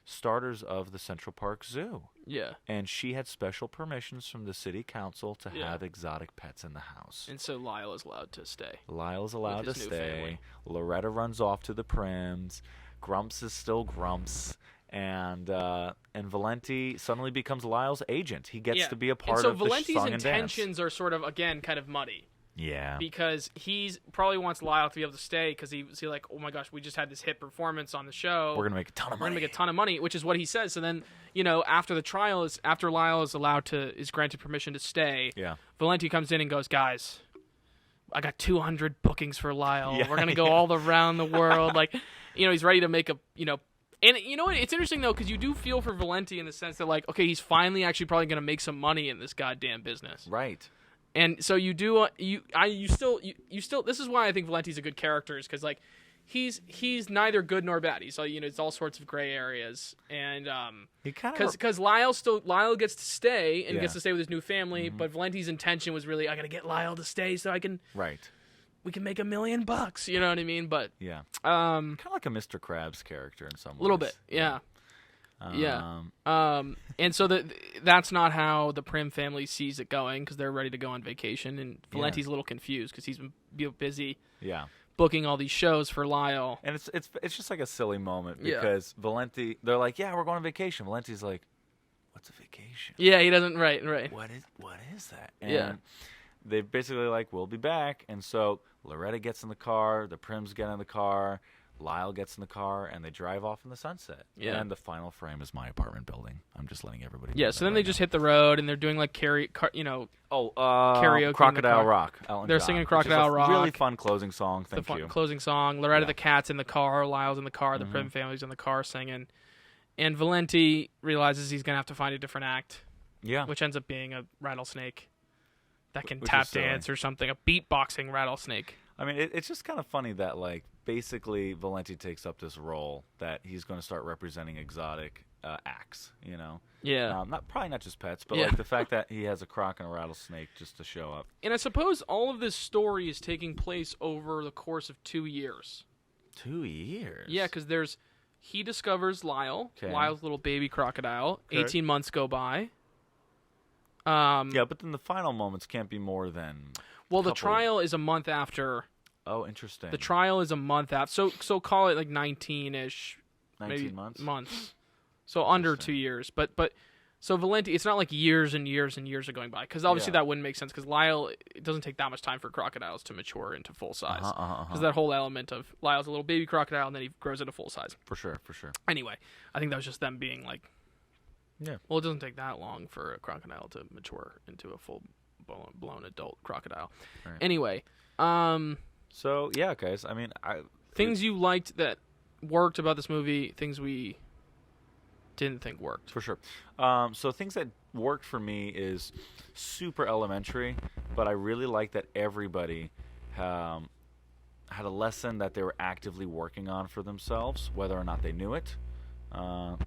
starters of the Central Park Zoo. Yeah. And she had special permissions from the city council to have exotic pets in the house. And so Lyle is allowed to stay. Lyle is allowed to stay. Loretta runs off to the Prims. Grumps is still Grumps. And Valenti suddenly becomes Lyle's agent. He gets to be a part of the song and dance. So Valenti's intentions are sort of, again, kind of muddy. Yeah. Because he's probably wants Lyle to be able to stay because he's like, oh my gosh, we just had this hit performance on the show. We're gonna make a ton of money. We're gonna make a ton of money, which is what he says. So then, after the trial after Lyle is granted permission to stay. Yeah. Valenti comes in and goes, guys, I got 200 bookings for Lyle. Yeah, We're gonna go all around the world. Like, he's ready to make a. And you know what? It's interesting though because you do feel for Valenti in the sense that like, okay, he's finally actually probably gonna make some money in this goddamn business. Right. And so you do you still this is why I think Valenti's a good character is because like he's neither good nor bad. He's it's all sorts of gray areas and because Lyle gets to stay and gets to stay with his new family, but Valenti's intention was really I gotta get Lyle to stay so I can we can make $1 million. You know what I mean? But kind of like a Mr. Krabs character in some ways. A little bit, yeah. And so that's not how the Prim family sees it going because they're ready to go on vacation, and Valenti's a little confused because he's been busy booking all these shows for Lyle. And it's just like a silly moment because Valenti, they're like, yeah, we're going on vacation. Valenti's like, what's a vacation? Yeah, he doesn't. Right. What is that? And they basically like, we'll be back. And so Loretta gets in the car, the Prims get in the car. Lyle gets in the car, and they drive off in the sunset. Yeah. And the final frame is my apartment building. I'm just letting everybody know. Yeah, so then they just hit the road, and they're doing, like, karaoke Crocodile Rock. They're singing Crocodile Rock. Really fun closing song. Thank you. Closing song. Loretta the cat's in the car. Lyle's in the car. The Prim family's in the car singing. And Valenti realizes he's going to have to find a different act. Yeah. Which ends up being a rattlesnake that can tap dance or something. A beatboxing rattlesnake. I mean, it's just kind of funny that, like, basically Valenti takes up this role that he's going to start representing exotic acts, Yeah. Probably not just pets, but like the fact that he has a croc and a rattlesnake just to show up. And I suppose all of this story is taking place over the course of 2 years. 2 years? Yeah, because he discovers Lyle, Lyle's little baby crocodile. Okay. 18 months go by. Yeah, but then the final moments can't be more than... Well, the trial is a month after... Oh, interesting. The trial is a month after, so call it like 19-ish, 19 maybe months. So under 2 years, but so Valenti, it's not like years and years and years are going by because obviously that wouldn't make sense because Lyle, it doesn't take that much time for crocodiles to mature into full size because that whole element of Lyle's a little baby crocodile and then he grows into full size. For sure. Anyway, I think that was just them being like, well, it doesn't take that long for a crocodile to mature into a full blown adult crocodile. Right. Anyway, So, yeah, guys, I mean... things you liked that worked about this movie, things we didn't think worked. For sure. So things that worked for me is super elementary, but I really like that everybody had a lesson that they were actively working on for themselves, whether or not they knew it. Man,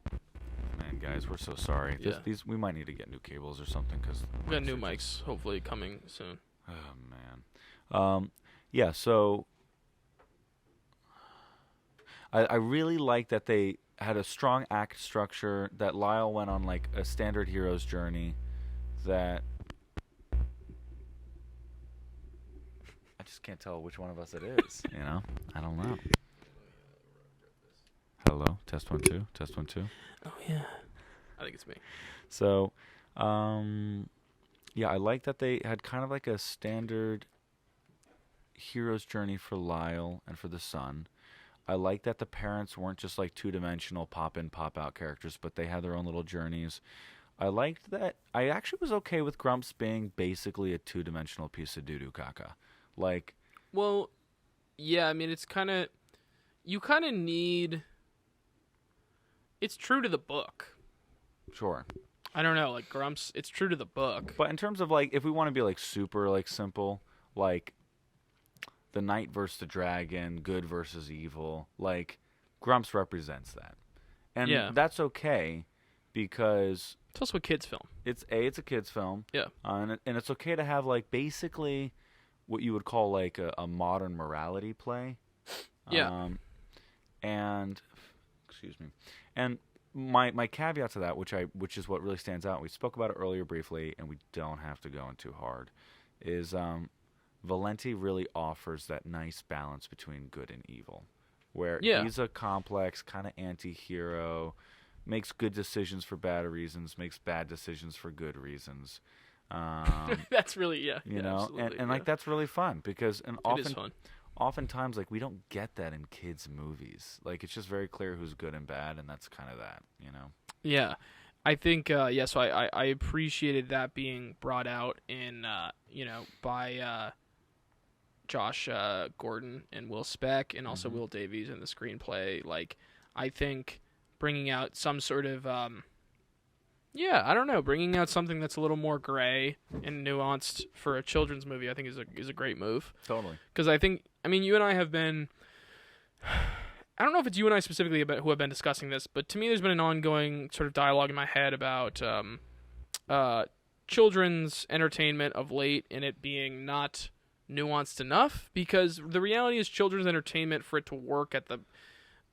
guys, we're so sorry. Yeah. We might need to get new cables or something. We got new mics, hopefully, coming soon. Oh, man. Yeah, so I really like that they had a strong act structure, that Lyle went on like a standard hero's journey, that I just can't tell which one of us it is, I don't know. Hello, test 1 2, test 1 2. Oh yeah, I think it's me. So, yeah, I like that they had kind of like a standard hero's journey for Lyle and for the son. I like that the parents weren't just like two-dimensional pop-in, pop-out characters, but they had their own little journeys. I liked that. I actually was okay with Grumps being basically a two-dimensional piece of doo-doo caca. Like, well, yeah, I mean, it's kind of, you kind of need, it's true to the book. Sure. I don't know, like Grumps, it's true to the book. But in terms of like, if we want to be like super like simple, like the knight versus the dragon, good versus evil, like Grumps represents that. And that's okay because it's also a kid's film. It's a kid's film. Yeah. And it's okay to have like basically what you would call like a modern morality play. Yeah. And excuse me. And my caveat to that, which is what really stands out, we spoke about it earlier briefly, and we don't have to go in too hard, is Valenti really offers that nice balance between good and evil, where he's a complex kind of anti-hero, makes good decisions for bad reasons, makes bad decisions for good reasons. That's really you know, and like that's really fun because it is fun. Oftentimes like we don't get that in kids movies. Like it's just very clear who's good and bad, and that's kind of that, you know. Yeah, I think so I appreciated that being brought out in you know, by Josh Gordon and Will Speck, and also Will Davies in the screenplay. Like I think bringing out some sort of I don't know, bringing out something that's a little more gray and nuanced for a children's movie, I think is a great move. Totally. Because I mean, you and I have been, I don't know if it's you and I specifically who have been discussing this, but to me there's been an ongoing sort of dialogue in my head about children's entertainment of late and it being not nuanced enough, because the reality is children's entertainment, for it to work at the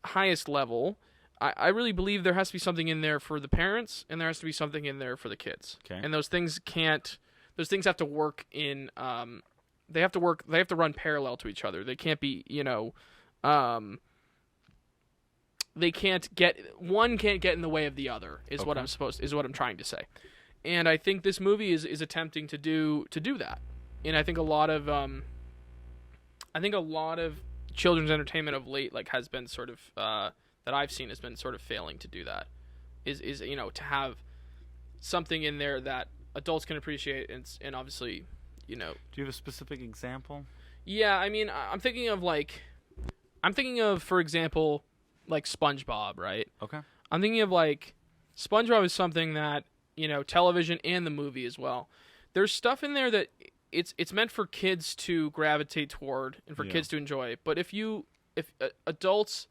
highest level, I really believe there has to be something in there for the parents, and there has to be something in there for the kids. Okay. And those things have to work in, they have to run parallel to each other. They can't be, you know, one can't get in the way of the other, is what I'm trying to say. And I think this movie is attempting to do that. And I think a lot of children's entertainment of late, like, has been sort of, that I've seen has been sort of failing to do that, is you know, to have something in there that adults can appreciate, and obviously, you know. Do you have a specific example? Yeah, I mean, I'm thinking of, for example, like SpongeBob, right? Okay. I'm thinking of, like, SpongeBob is something that, you know, television and the movie as well. There's stuff in there that it's meant for kids to gravitate toward and for kids to enjoy. But if adults,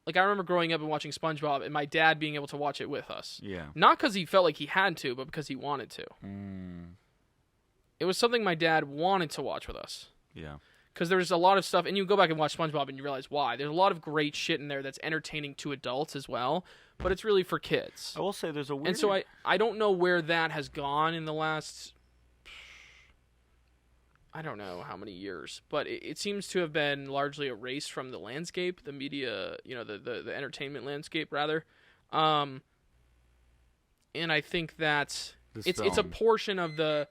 like, I remember growing up and watching SpongeBob and my dad being able to watch it with us. Yeah. Not because he felt like he had to, but because he wanted to. It was something my dad wanted to watch with us. Yeah. Because there's a lot of stuff, and you go back and watch SpongeBob and you realize why. There's a lot of great shit in there that's entertaining to adults as well, but it's really for kids. I will say there's a weird... And so I don't know where that has gone in the last... I don't know how many years, but it seems to have been largely erased from the landscape, the media, you know, the entertainment landscape rather. And I think that it's a portion of the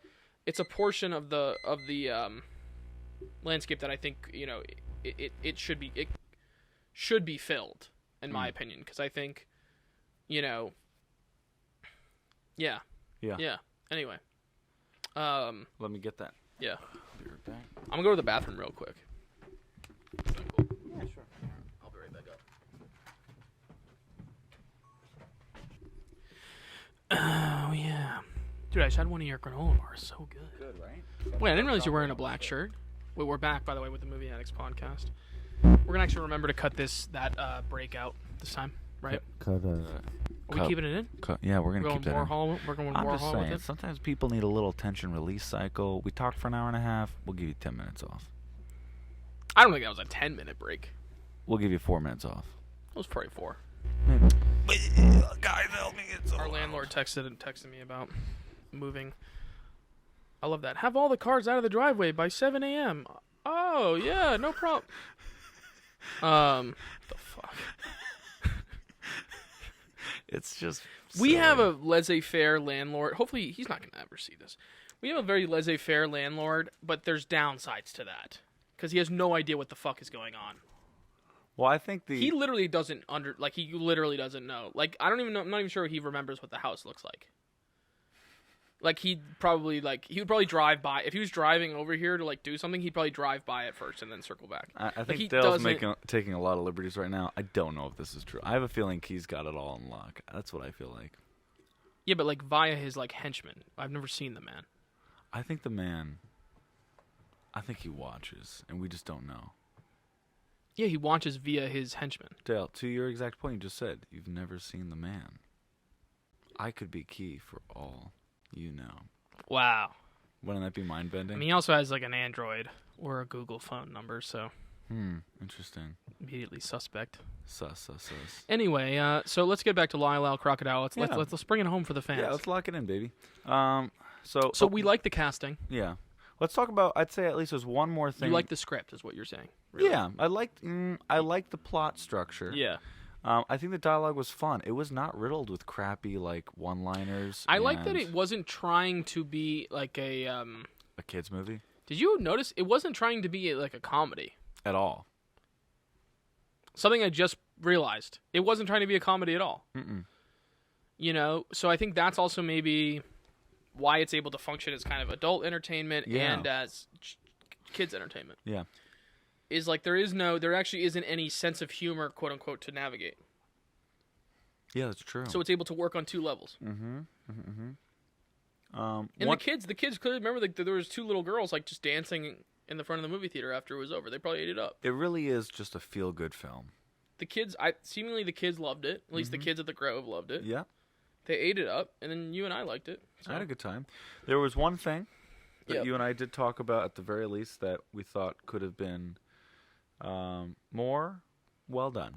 landscape that I think, you know, it should be filled, in my opinion, because I think, you know, yeah. Anyway, let me get that. Yeah. I'll be right back. I'm gonna go to the bathroom real quick. Yeah, sure. I'll be right back up. Oh yeah, dude, I just had one of your granola bars. So good. Good, right? Wait, I didn't realize you were wearing a black shirt. Wait, we're back, by the way, with the Movie Addicts podcast. We're gonna actually remember to cut that break out this time, right? Are we keeping it in? Yeah, we're going to keep that in. We're going I'm Warhol just saying, with it? sometimes people need a little tension release cycle. We talked for an hour and a half. We'll give you 10 minutes off. I don't think that was a 10-minute break. We'll give you 4 minutes off. It was probably 4. Maybe. Guys, help me. It's Our landlord texted me about moving. I love that. Have all the cars out of the driveway by 7 a.m. Oh, yeah, no problem. What the fuck? It's just... We have a laissez-faire landlord. Hopefully, he's not going to ever see this. We have a very laissez-faire landlord, but there's downsides to that. Because he has no idea what the fuck is going on. Well, I think He literally doesn't he literally doesn't know. Like, I don't even know, I'm not even sure he remembers what the house looks like. Like, he would probably drive by. If he was driving over here to, like, do something, he'd probably drive by it first and then circle back. I think Dale's taking a lot of liberties right now. I don't know if this is true. I have a feeling he's got it all in lock. That's what I feel like. Yeah, but, like, via his, like, henchman. I've never seen the man. I think he watches, and we just don't know. Yeah, he watches via his henchman. Dale, to your exact point you just said, you've never seen the man. I could be key for all you know. Wow. Wouldn't that be mind-bending? I mean, he also has, like, an Android or a Google phone number, so... Interesting. Immediately suspect. Sus. Anyway, so let's get back to Lyle, Crocodile. Let's bring it home for the fans. Yeah, let's lock it in, baby. So we like the casting. Yeah. Let's talk about, I'd say at least there's one more thing. You like the script, is what you're saying. Really. Yeah, I like the plot structure. Yeah. I think the dialogue was fun. It was not riddled with crappy like one-liners. I like that it wasn't trying to be like a kids movie. Did you notice it wasn't trying to be like a comedy At all. Something I just realized. It wasn't trying to be a comedy at all. Mm-mm. You know, so I think that's also maybe why it's able to function as kind of adult entertainment and as kids entertainment. Yeah. Is like there actually isn't any sense of humor, quote unquote, to navigate. Yeah, that's true. So it's able to work on two levels. Mm-hmm. Mm-hmm. And the kids clearly remember like there was two little girls like just dancing in the front of the movie theater after it was over. They probably ate it up. It really is just a feel-good film. The kids, seemingly the kids loved it. At least the kids at the Grove loved it. Yeah. They ate it up, and then you and I liked it. So. I had a good time. There was one thing that you and I did talk about at the very least that we thought could have been more well done.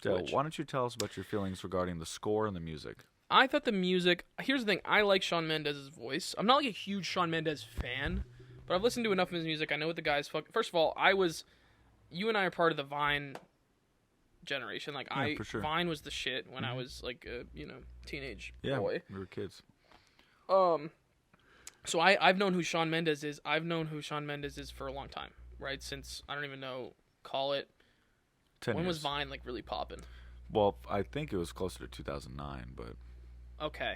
So why don't you tell us about your feelings regarding the score and the music? I thought the music... Here's the thing. I like Shawn Mendes' voice. I'm not like a huge Shawn Mendes fan, but I've listened to enough of his music. I know what the guy's... First of all, you and I are part of the Vine generation. Like, for sure. Vine was the shit when I was like a teenage boy. Yeah, we were kids. So I've known who Shawn Mendes is. I've known who Shawn Mendes is for a long time, right? Since I don't even know. Call it. 10 when years. was Vine like really popping? Well, I think it was closer to 2009, but okay,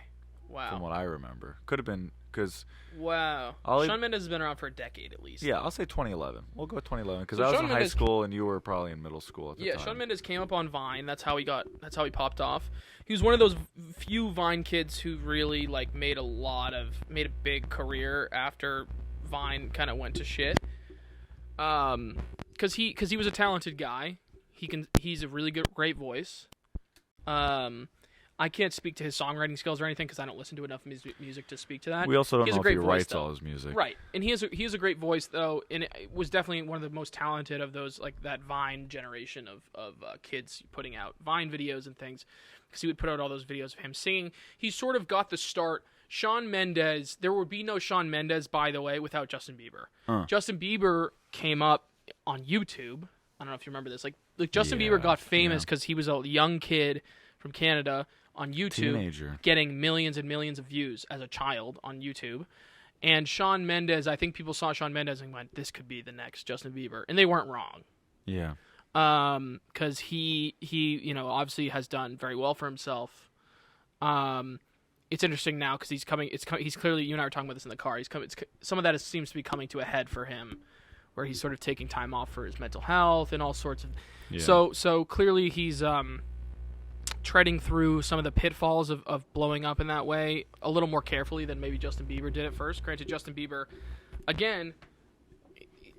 wow. From what I remember, could have been because wow. Shawn Mendes has been around for a decade at least. Yeah, I'll say 2011. We'll go with 2011 because I was in high school and you were probably in middle school at the time. Yeah, Shawn Mendes came up on Vine. That's how he popped off. He was one of those few Vine kids who really like made a big career after Vine kind of went to shit. Because he was a talented guy. He's a really great voice. I can't speak to his songwriting skills or anything because I don't listen to enough music to speak to that. We also don't know if he writes all his music. Right, and he has a great voice though, and it was definitely one of the most talented of those like that Vine generation of kids putting out Vine videos and things because he would put out all those videos of him singing. He sort of got the start. Shawn Mendes, there would be no Shawn Mendes, by the way, without Justin Bieber. Justin Bieber came up on YouTube. I don't know if you remember this. Like Justin Bieber got famous because he was a young kid from Canada on YouTube, getting millions and millions of views as a child on YouTube. And Shawn Mendes, I think people saw Shawn Mendes and went, "This could be the next Justin Bieber," and they weren't wrong. Yeah. Because he obviously has done very well for himself. It's interesting now because he's clearly, you and I were talking about this in the car. Some of that seems to be coming to a head for him, where he's sort of taking time off for his mental health and all sorts of. Yeah. So clearly he's treading through some of the pitfalls of blowing up in that way a little more carefully than maybe Justin Bieber did at first. Granted, Justin Bieber, again,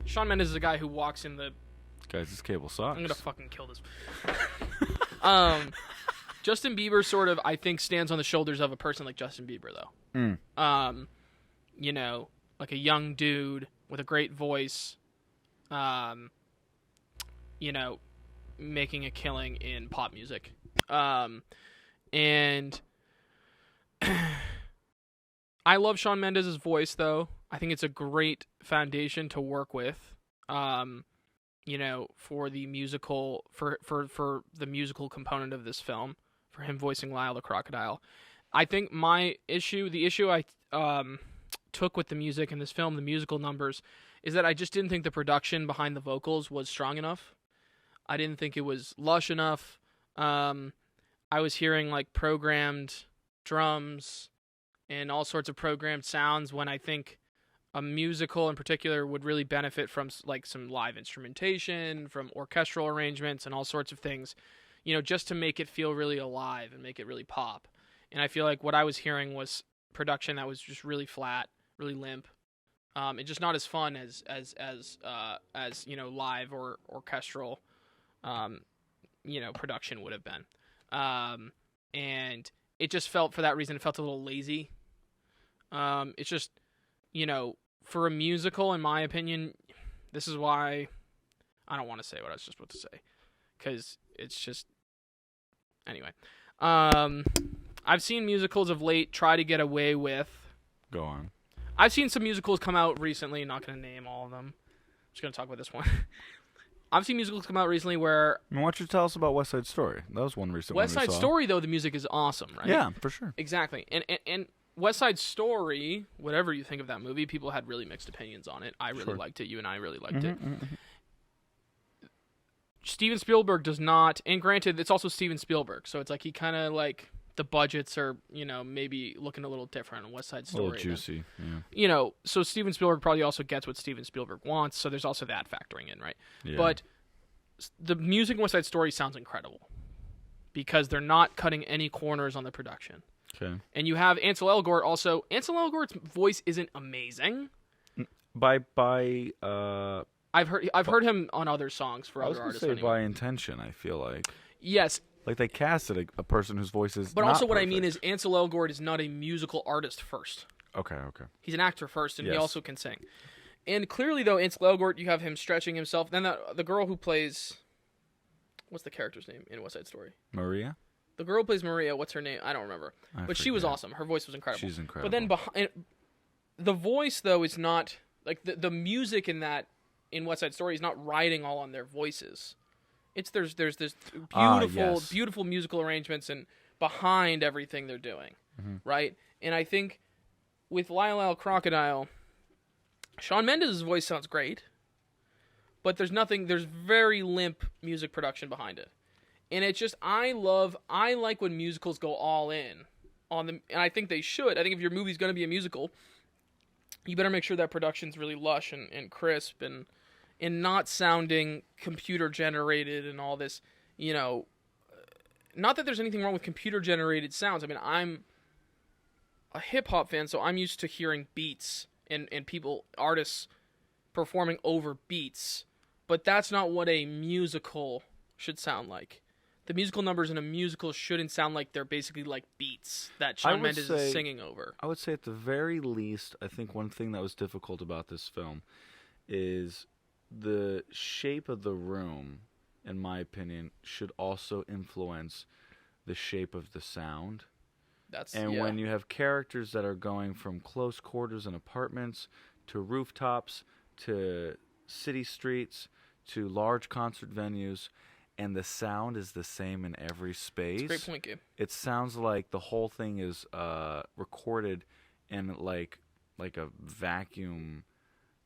Shawn Mendes is a guy who walks in the. Guys, this cable sucks. I'm gonna fucking kill this. Justin Bieber sort of, I think, stands on the shoulders of a person like Justin Bieber, though. Like a young dude with a great voice, making a killing in pop music. And I love Shawn Mendes' voice, though. I think it's a great foundation to work with. For the musical, for the musical component of this film, for him voicing Lyle the Crocodile. I think the issue I took with the music in this film, the musical numbers, is that I just didn't think the production behind the vocals was strong enough. I didn't think it was lush enough. I was hearing like programmed drums and all sorts of programmed sounds when I think a musical in particular would really benefit from like some live instrumentation, from orchestral arrangements and all sorts of things, just to make it feel really alive and make it really pop. And I feel like what I was hearing was production that was just really flat, really limp. It's just not as fun as live or orchestral, production would have been. And it just felt, for that reason, it felt a little lazy. It's just, for a musical, in my opinion, this is why I don't want to say what I was just about to say, because it's just, anyway. I've seen musicals of late try to get away with. Go on. I've seen some musicals come out recently. Not going to name all of them. I'm just going to talk about this one. I've seen musicals come out recently where Why don't you tell us about West Side Story? That was one recent West one we Side saw. Story, though, the music is awesome, right? Yeah, for sure. Exactly. And West Side Story, whatever you think of that movie, people had really mixed opinions on it. I really liked it. You and I really liked it. Steven Spielberg does not, and granted, it's also Steven Spielberg, so it's like he kind of like, the budgets are, maybe looking a little different on West Side Story. A little juicy, yeah. So Steven Spielberg probably also gets what Steven Spielberg wants, so there's also that factoring in, right? Yeah. But the music in West Side Story sounds incredible because they're not cutting any corners on the production. Okay. And you have Ansel Elgort also. Ansel Elgort's voice isn't amazing. I've heard him on other songs for other artists. I was going to say by intention, I feel like. Yes. Like they casted a person whose voice is But not also what perfect. I mean is Ansel Elgort is not a musical artist first. Okay. He's an actor first, and he Yes. also can sing. And clearly, though, Ansel Elgort, you have him stretching himself. Then the girl who plays... What's the character's name in West Side Story? Maria? The girl who plays Maria, what's her name? I don't remember. But she was awesome. Her voice was incredible. She's incredible. But then the voice, though, is not... Like, the music in West Side Story is not riding all on their voices. There's this beautiful musical arrangements and behind everything they're doing, right? And I think with Lyle Crocodile, Shawn Mendes' voice sounds great, but there's very limp music production behind it. And it's just, I like when musicals go all in on them, and I think they should. I think if your movie's going to be a musical, you better make sure that production's really lush and crisp and not sounding computer generated and all this, not that there's anything wrong with computer generated sounds. I mean, I'm a hip hop fan, so I'm used to hearing beats and artists performing over beats, but that's not what a musical should sound like. The musical numbers in a musical shouldn't sound like they're basically like beats that Shawn Mendes is singing over. I would say at the very least, I think one thing that was difficult about this film is the shape of the room, in my opinion, should also influence the shape of the sound. When you have characters that are going from close quarters in apartments to rooftops to city streets to large concert venues, and the sound is the same in every space. That's a great point, Gabe. It sounds like the whole thing is recorded in like a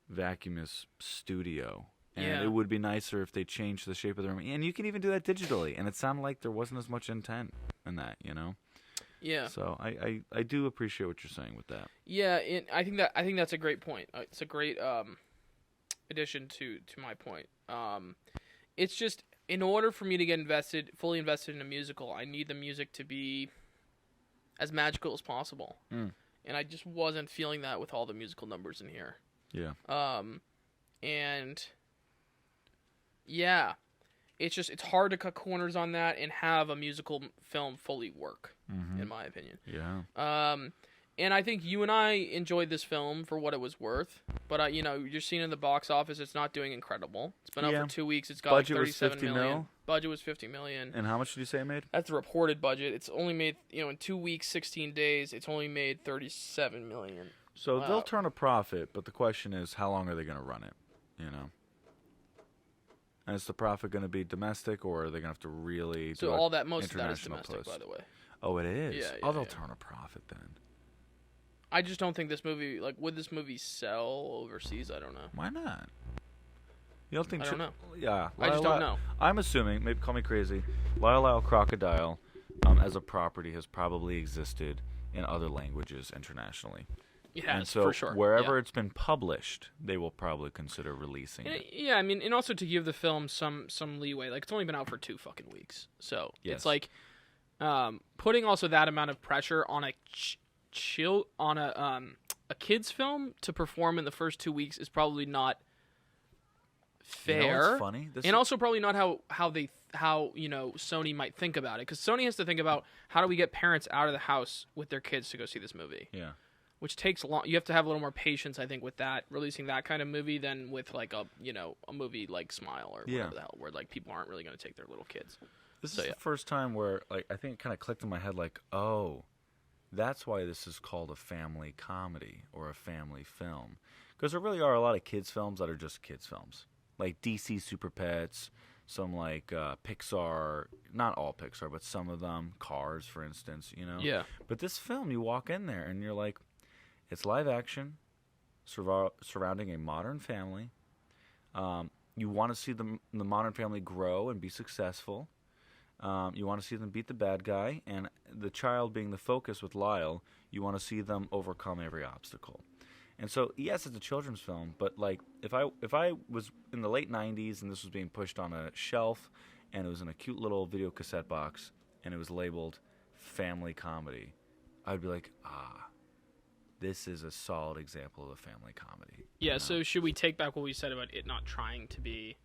vacuumous studio. And it would be nicer if they changed the shape of the room. And you can even do that digitally. And it sounded like there wasn't as much intent in that, Yeah. So I do appreciate what you're saying with that. Yeah, I think that's a great point. It's a great addition to my point. It's just, in order for me to get fully invested in a musical, I need the music to be as magical as possible. And I just wasn't feeling that with all the musical numbers in here. Yeah. And yeah, it's hard to cut corners on that and have a musical film fully work, in my opinion. Yeah. And I think you and I enjoyed this film for what it was worth. But, you're seeing in the box office, it's not doing incredible. It's been out for 2 weeks. It's got Budget like was 37 $50 million. mil? Budget was $50 million. And how much did you say it made? That's the reported budget. It's only made, in 2 weeks, 16 days, it's only made $37 million. So they'll turn a profit, but the question is, how long are they going to run it? And is the profit going to be domestic, or are they going to have to really do most of that is domestic, push? by the way. Oh, it is? Yeah, they'll turn a profit then. I just don't think this movie, would this movie sell overseas? I don't know. Why not? You don't think? I don't know. Yeah. I just don't know. I'm assuming, maybe call me crazy, Lyle Crocodile as a property has probably existed in other languages internationally. Yeah, and so for sure. Wherever it's been published, they will probably consider releasing it. Yeah, I mean, and also to give the film some leeway. Like, it's only been out for 2 fucking weeks. So, It's like putting also that amount of pressure on a kid's film to perform in the first 2 weeks is probably not fair. What's funny? Also probably not how Sony might think about it, because Sony has to think about how do we get parents out of the house with their kids to go see this movie. Yeah. Which takes long. You have to have a little more patience, I think, with that, releasing that kind of movie than with like a movie like Smile or whatever the hell, where like people aren't really going to take their little kids. This is the first time where I think it kind of clicked in my head, oh, that's why this is called a family comedy or a family film, because there really are a lot of kids films that are just kids films. like DC Super Pets, some like Pixar, not all Pixar, but some of them, Cars, for instance, you know? Yeah. But this film, you walk in there and you're like, it's live action, surrounding a modern family. You want to see the modern family grow and be successful. You want to see them beat the bad guy, and the child being the focus with Lyle, you want to see them overcome every obstacle. And so, yes, it's a children's film, but like if I was in the late 90s and this was being pushed on a shelf and it was in a cute little video cassette box and it was labeled family comedy, I'd be like, this is a solid example of a family comedy. Yeah, so should we take back what we said about it not trying to be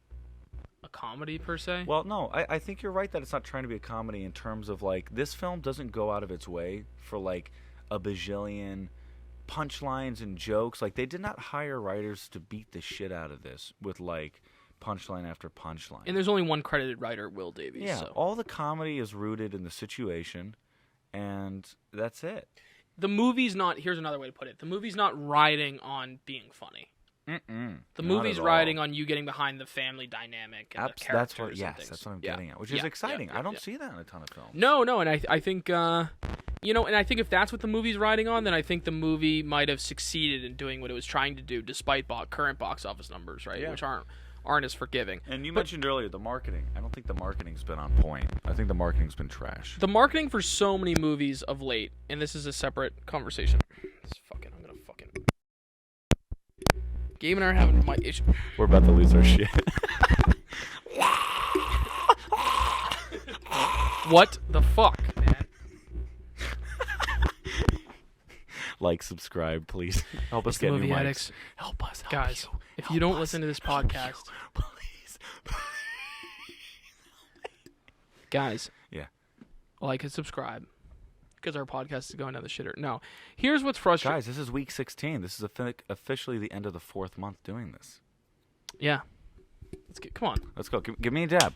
a comedy per se? Well, no, I think you're right that it's not trying to be a comedy in terms of like this film doesn't go out of its way for like a bajillion punchlines and jokes. Like they did not hire writers to beat the shit out of this with like punchline after punchline. And there's only one credited writer, Will Davies. Yeah, so. all the comedy is rooted in the situation, and that's it. The movie's not, here's another way to put it, the movie's not riding on being funny. The movie's riding on you getting behind the family dynamic and the characters that's what I'm getting at, which is exciting. I don't see that in a ton of films. No, and I think, and I think if that's what the movie's riding on, then I think the movie might have succeeded in doing what it was trying to do, despite current box office numbers, right, which aren't as forgiving. And you mentioned earlier the marketing. I don't think the marketing's been on point. I think the marketing's been trash. The marketing for so many movies of late, and this is a separate conversation. I'm gonna fucking... Gabe and I are having my issue. We're about to lose our shit. What the fuck, man? Like, subscribe, please. Help us It's get the movie new mics. addicts. Help us, guys. You. If you don't listen to this podcast, please. guys. Yeah. Like and subscribe, because our podcast is going down the shitter. No, here's what's frustrating. Guys, this is week 16. This is officially the end of the 4th month doing this. Yeah. Come on. Let's go. Give me a dab.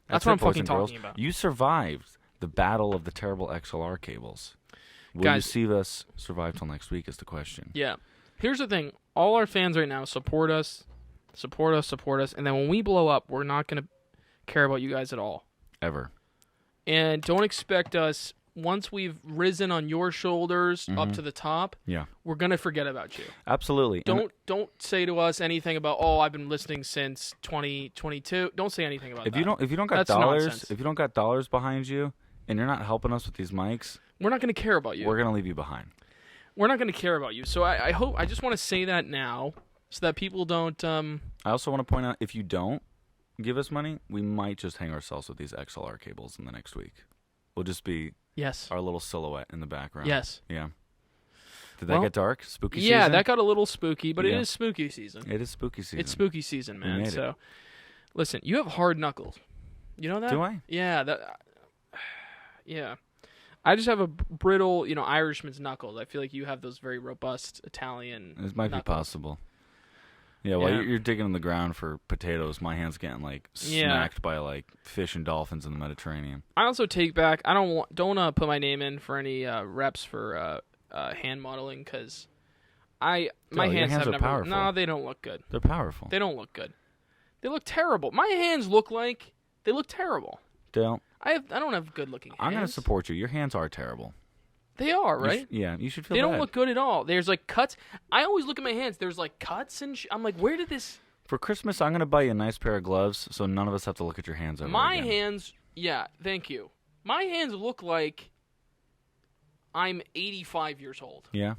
That's what I'm boys fucking and girls. talking about. You survived the battle of the terrible XLR cables. Will you see us survive till next week is the question. Yeah. Here's the thing. All our fans right now support us. And then when we blow up, we're not going to care about you guys at all. Ever. And don't expect us, once we've risen on your shoulders up to the top, we're going to forget about you. Absolutely. Don't say to us anything about, I've been listening since 2022. Don't say anything about that. If you don't got That's dollars, nonsense. if you don't got dollars behind you and you're not helping us with these mics, we're not going to care about you. We're going to leave you behind. We're not going to care about you. So I just want to say that now so that people don't... I also want to point out, if you don't give us money, we might just hang ourselves with these XLR cables in the next week. We'll just be our little silhouette in the background. Yes. Yeah. Did that get dark? Spooky season? Yeah, that got a little spooky, but it is spooky season. It is spooky season. It's spooky season, man. So, listen, you have hard knuckles. You know that? Do I? Yeah. Yeah. I just have a brittle, Irishman's knuckles. I feel like you have those very robust Italian It might be possible. Yeah, while you're digging in the ground for potatoes, my hand's getting smacked by fish and dolphins in the Mediterranean. I also take back. I don't put my name in for any reps for hand modeling because my hands have never. Powerful. No, they don't look good. They're powerful. They don't look good. They look terrible. My hands look terrible. They don't. I don't have good looking hands. I'm going to support you. Your hands are terrible. They are, right? You should feel They bad. don't look good at all. There's cuts. I always look at my hands. There's cuts and I'm like, where did this... For Christmas, I'm going to buy you a nice pair of gloves so none of us have to look at your hands ever My again. hands, thank you. My hands look like I'm 85 years old. Yeah?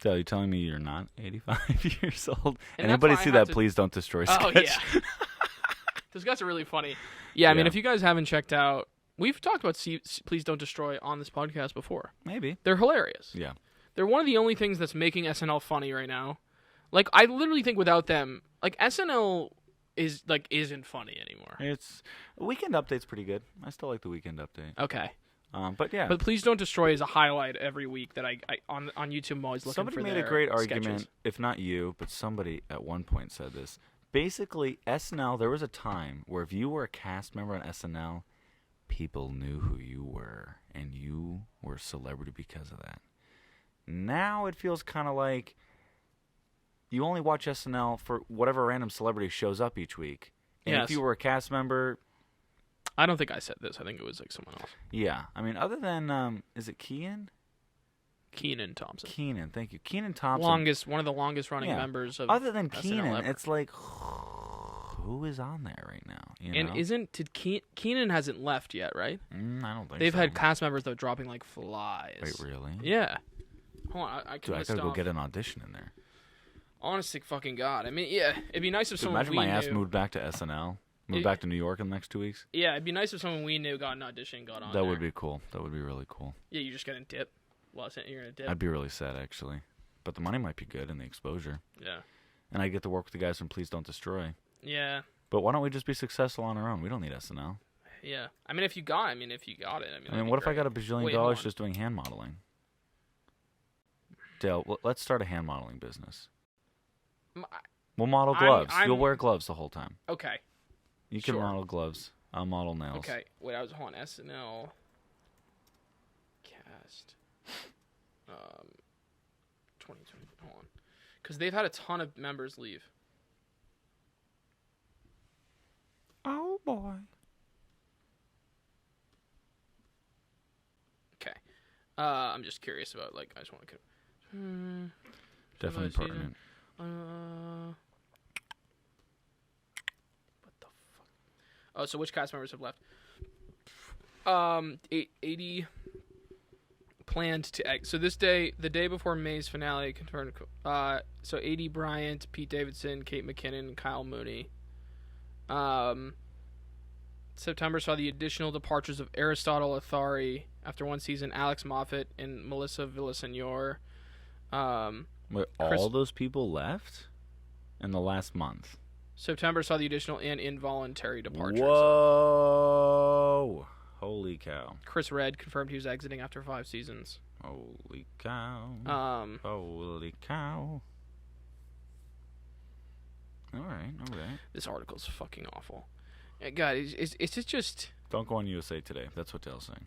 So you telling me you're not 85 years old? And anybody see that, please don't destroy sketch. Oh, yeah. Those guys are really funny. Yeah, I mean, if you guys haven't checked out... We've talked about Please Don't Destroy on this podcast before. Maybe. They're hilarious. Yeah. They're one of the only things that's making SNL funny right now. I literally think without them, SNL isn't funny anymore. It's Weekend Update's pretty good. I still like the Weekend Update. Okay. But yeah. But Please Don't Destroy is a highlight every week that I on YouTube I'm always looking somebody for. Somebody made a great argument, if not you, but somebody at one point said this. Basically, SNL, there was a time where if you were a cast member on SNL, people knew who you were, and you were a celebrity because of that. Now it feels kind of like you only watch SNL for whatever random celebrity shows up each week. And if you were a cast member... I don't think I said this. I think it was like someone else. Yeah. I mean, other than... is it Kenan? Kenan Thompson. Kenan, thank you. Kenan Thompson. One of the longest running members of Other than SNL Kenan, ever. it's like... Who is on there right now? Kenan hasn't left yet, right? I don't think They've so. had cast members though dropping like flies. Wait, really? Yeah. Hold on, I can Dude, I list gotta go off. get an audition in there. Honest to fucking God. I mean, yeah, it'd be nice if someone Imagine we my ass knew. moved back to SNL. Moved back to New York in the next 2 weeks. Yeah, it'd be nice if someone we knew got an audition and got on That there. would be cool. That would be really cool. Yeah, you're just gonna dip. You're gonna dip. I'd be really sad, actually. But the money might be good and the exposure. Yeah. And I get to work with the guys from Please Don't Destroy. Yeah. But why don't we just be successful on our own? We don't need SNL. Yeah. I mean, if you got it. I mean, what if I got a bajillion dollars just doing hand modeling? Dale, let's start a hand modeling business. We'll model gloves. You'll wear gloves the whole time. Okay. You can model gloves. I'll model nails. Okay. Wait, I was on SNL cast 2020. Hold on. Because they've had a ton of members leave. Oh, boy. Okay. I'm just curious about, like, I just want to... Definitely pertinent. What the fuck? Oh, so which cast members have left? 80 planned to exit. So this day, the day before May's finale, confirmed. So 80 Bryant, Pete Davidson, Kate McKinnon, Kyle Mooney. September saw the additional departures of Aristotle Athari after one season, Alex Moffat and Melissa Villasenor. Wait, all those people left in the last month? September saw the additional and involuntary departures. Whoa! Holy cow. Chris Redd confirmed he was exiting after 5 seasons. Holy cow. Holy cow. All right. This article's fucking awful. God, it's just... Don't go on USA Today. That's what Dale's saying.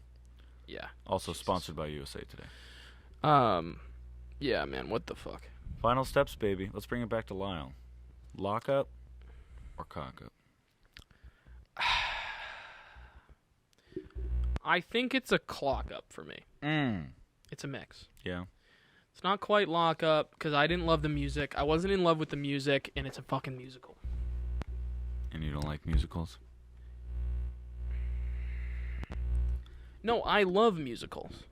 Yeah. Also sponsored by USA Today. Yeah, man, what the fuck? Final steps, baby. Let's bring it back to Lyle. Lock up or cock up? I think it's a clock up for me. It's a mix. Yeah. It's not quite lock up because I didn't love the music. I wasn't in love with the music, and it's a fucking musical. And you don't like musicals? No, I love musicals.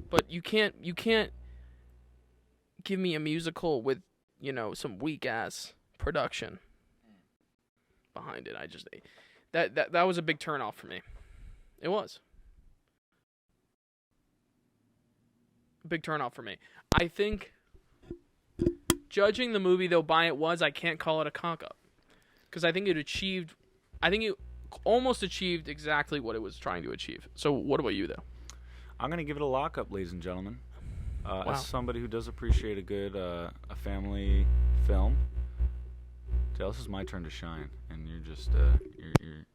But you can't give me a musical with, some weak ass production behind it. I just that was a big turnoff for me. It was. A big turnoff for me. I think judging the movie though by it was, I can't call it a cock up. Because I think it almost achieved exactly what it was trying to achieve. So what about you, though? I'm going to give it a lock-up, ladies and gentlemen. Wow. As somebody who does appreciate a good a family film, Dale, this is my turn to shine, and you're just you're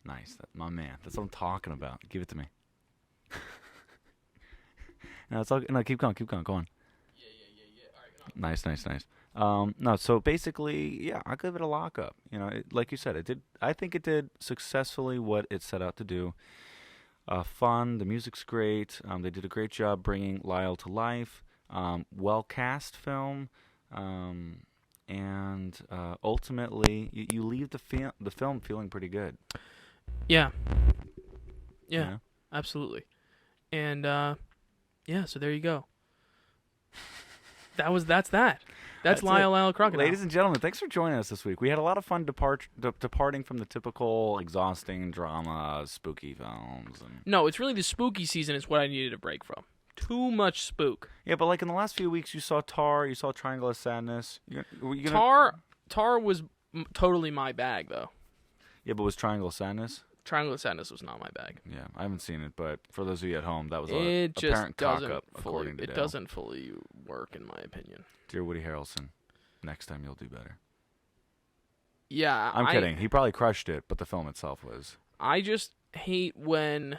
nice. That's my man. That's what I'm talking about. Give it to me. No, it's all. No, keep going. Go on. Yeah. All right. Nice. No, so basically, yeah, I'll give it a lock-up. Like you said, I think it did successfully what it set out to do. Fun, the music's great. They did a great job bringing Lyle to life. Well-cast film, and ultimately, you leave the film feeling pretty good. Yeah, absolutely. And so there you go. That's that. That's Lyle Crocodile. Ladies and gentlemen, thanks for joining us this week. We had a lot of fun departing from the typical exhausting drama, spooky films. No, it's really the spooky season is what I needed a break from. Too much spook. Yeah, but like in the last few weeks, you saw Tar, you saw Triangle of Sadness. Tar was totally my bag, though. Yeah, but was Triangle of Sadness? Triangle of Sadness was not my bag. Yeah, I haven't seen it, but for those of you at home, that was a apparent cock-up, according to It Dale. doesn't fully work, in my opinion. Dear Woody Harrelson, next time you'll do better. Yeah, I'm kidding. He probably crushed it, but the film itself was. I just hate when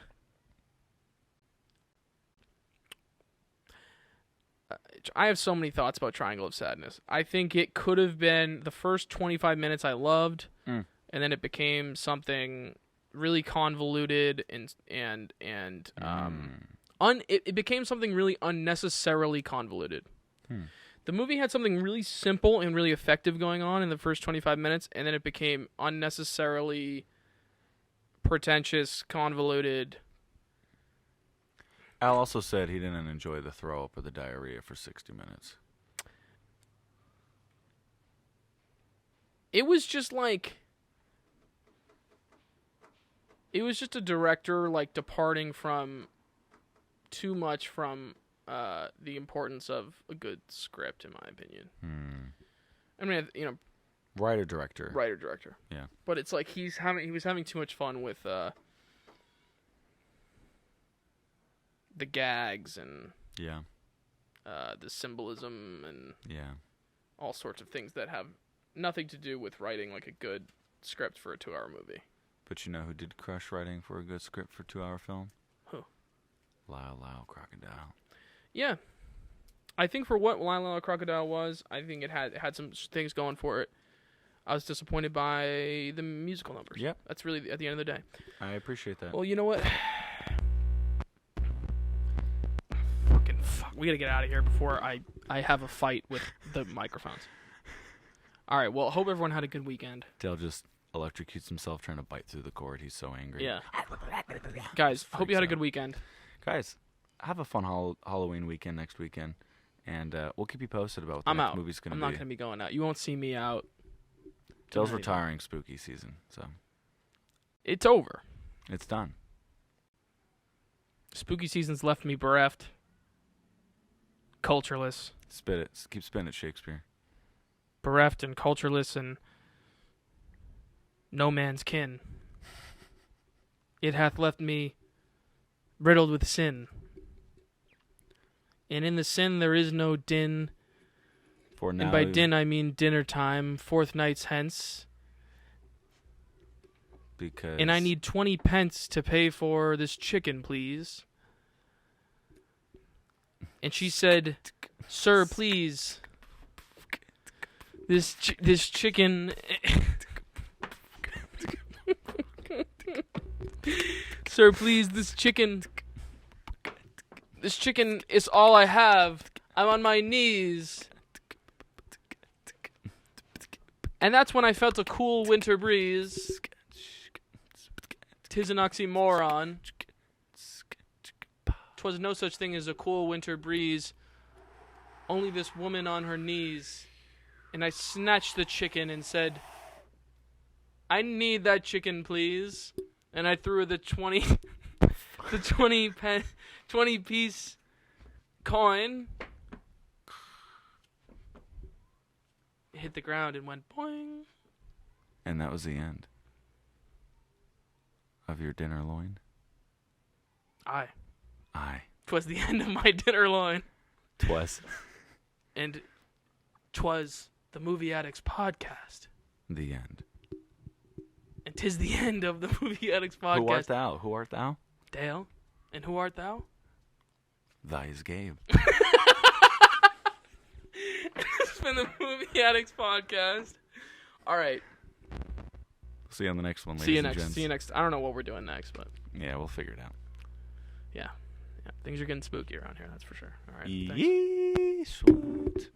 I have so many thoughts about Triangle of Sadness. I think it could have been the first 25 minutes I loved, and then it became something really convoluted it became something really unnecessarily convoluted. The movie had something really simple and really effective going on in the first 25 minutes, and then it became unnecessarily pretentious, convoluted. Al also said he didn't enjoy the throw up or the diarrhea for 60 minutes. It was just like... It was just a director, like, departing from too much from the importance of a good script, in my opinion. I mean, you know... Writer-director. Yeah. But it's like he was having too much fun with the gags and the symbolism and all sorts of things that have nothing to do with writing like a good script for a 2-hour movie. But you know who did crush writing for a good script for a 2-hour film? Who? Lyle, Crocodile. Yeah. I think for what Lyle, Crocodile was, I think it had some things going for it. I was disappointed by the musical numbers. Yep. That's really at the end of the day. I appreciate that. Well, you know what? Fucking fuck. We gotta get out of here before I have a fight with the microphones. All right. Well, hope everyone had a good weekend. Dale just electrocutes himself trying to bite through the cord. He's so angry. Yeah. Guys, hope you had a good weekend. Guys, have a fun Halloween weekend next weekend, and we'll keep you posted about what the next movie's going to be. I'm not going to be going out. You won't see me out. Dale's retiring spooky season, so. It's over. It's done. Spooky season's left me bereft. Cultureless. Spit it. Keep spitting it, Shakespeare. Bereft and cultureless and no man's kin. It hath left me riddled with sin. And in the sin there is no din. For now, and by din I mean dinner time, 4th nights hence. Because... And I need 20 pence to pay for this chicken, please. And she said, "Sir, please. This chicken..." "Sir, please, this chicken is all I have. I'm on my knees." And that's when I felt a cool winter breeze. 'Tis an oxymoron. 'Twas no such thing as a cool winter breeze. Only this woman on her knees. And I snatched the chicken and said, "I need that chicken, please." And I threw the 20 piece coin. It hit the ground and went boing. And that was the end of your dinner loin? Aye. 'Twas the end of my dinner loin. 'Twas. And 'twas the Movie Addicts podcast. The end. And 'tis the end of the Movie Addicts podcast. Who art thou? Dale. And who art thou? Thy is Gabe. It's been the Movie Addicts podcast. All right. See you on the next one, ladies See you and next. gents. See you next. I don't know what we're doing next, but yeah, we'll figure it out. Yeah. Things are getting spooky around here, that's for sure. All right. Sweet.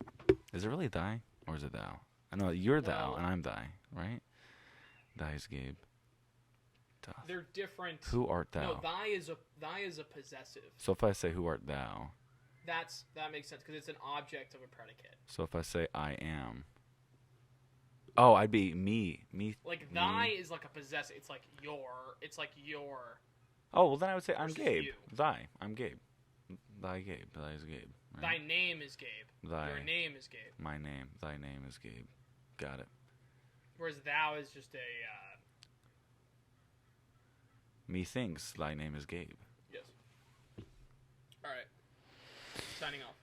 Is it really thy or is it thou? I know you're thou and I'm thy, right? Thy is Gabe. They're different. Who art thou? No, thy is a possessive. So if I say who art thou, that makes sense because it's an object of a predicate. So if I say I am, oh, I'd be me. Like thy is like a possessive. It's like your. Oh well, then I would say I'm Gabe. You. Thy, I'm Gabe. Thy Gabe. Thy is Gabe. Right? Thy name is Gabe. Your name is Gabe. My name. Thy name is Gabe. Got it. Whereas thou is just a. Methinks thy name is Gabe. Yes. All right. Signing off.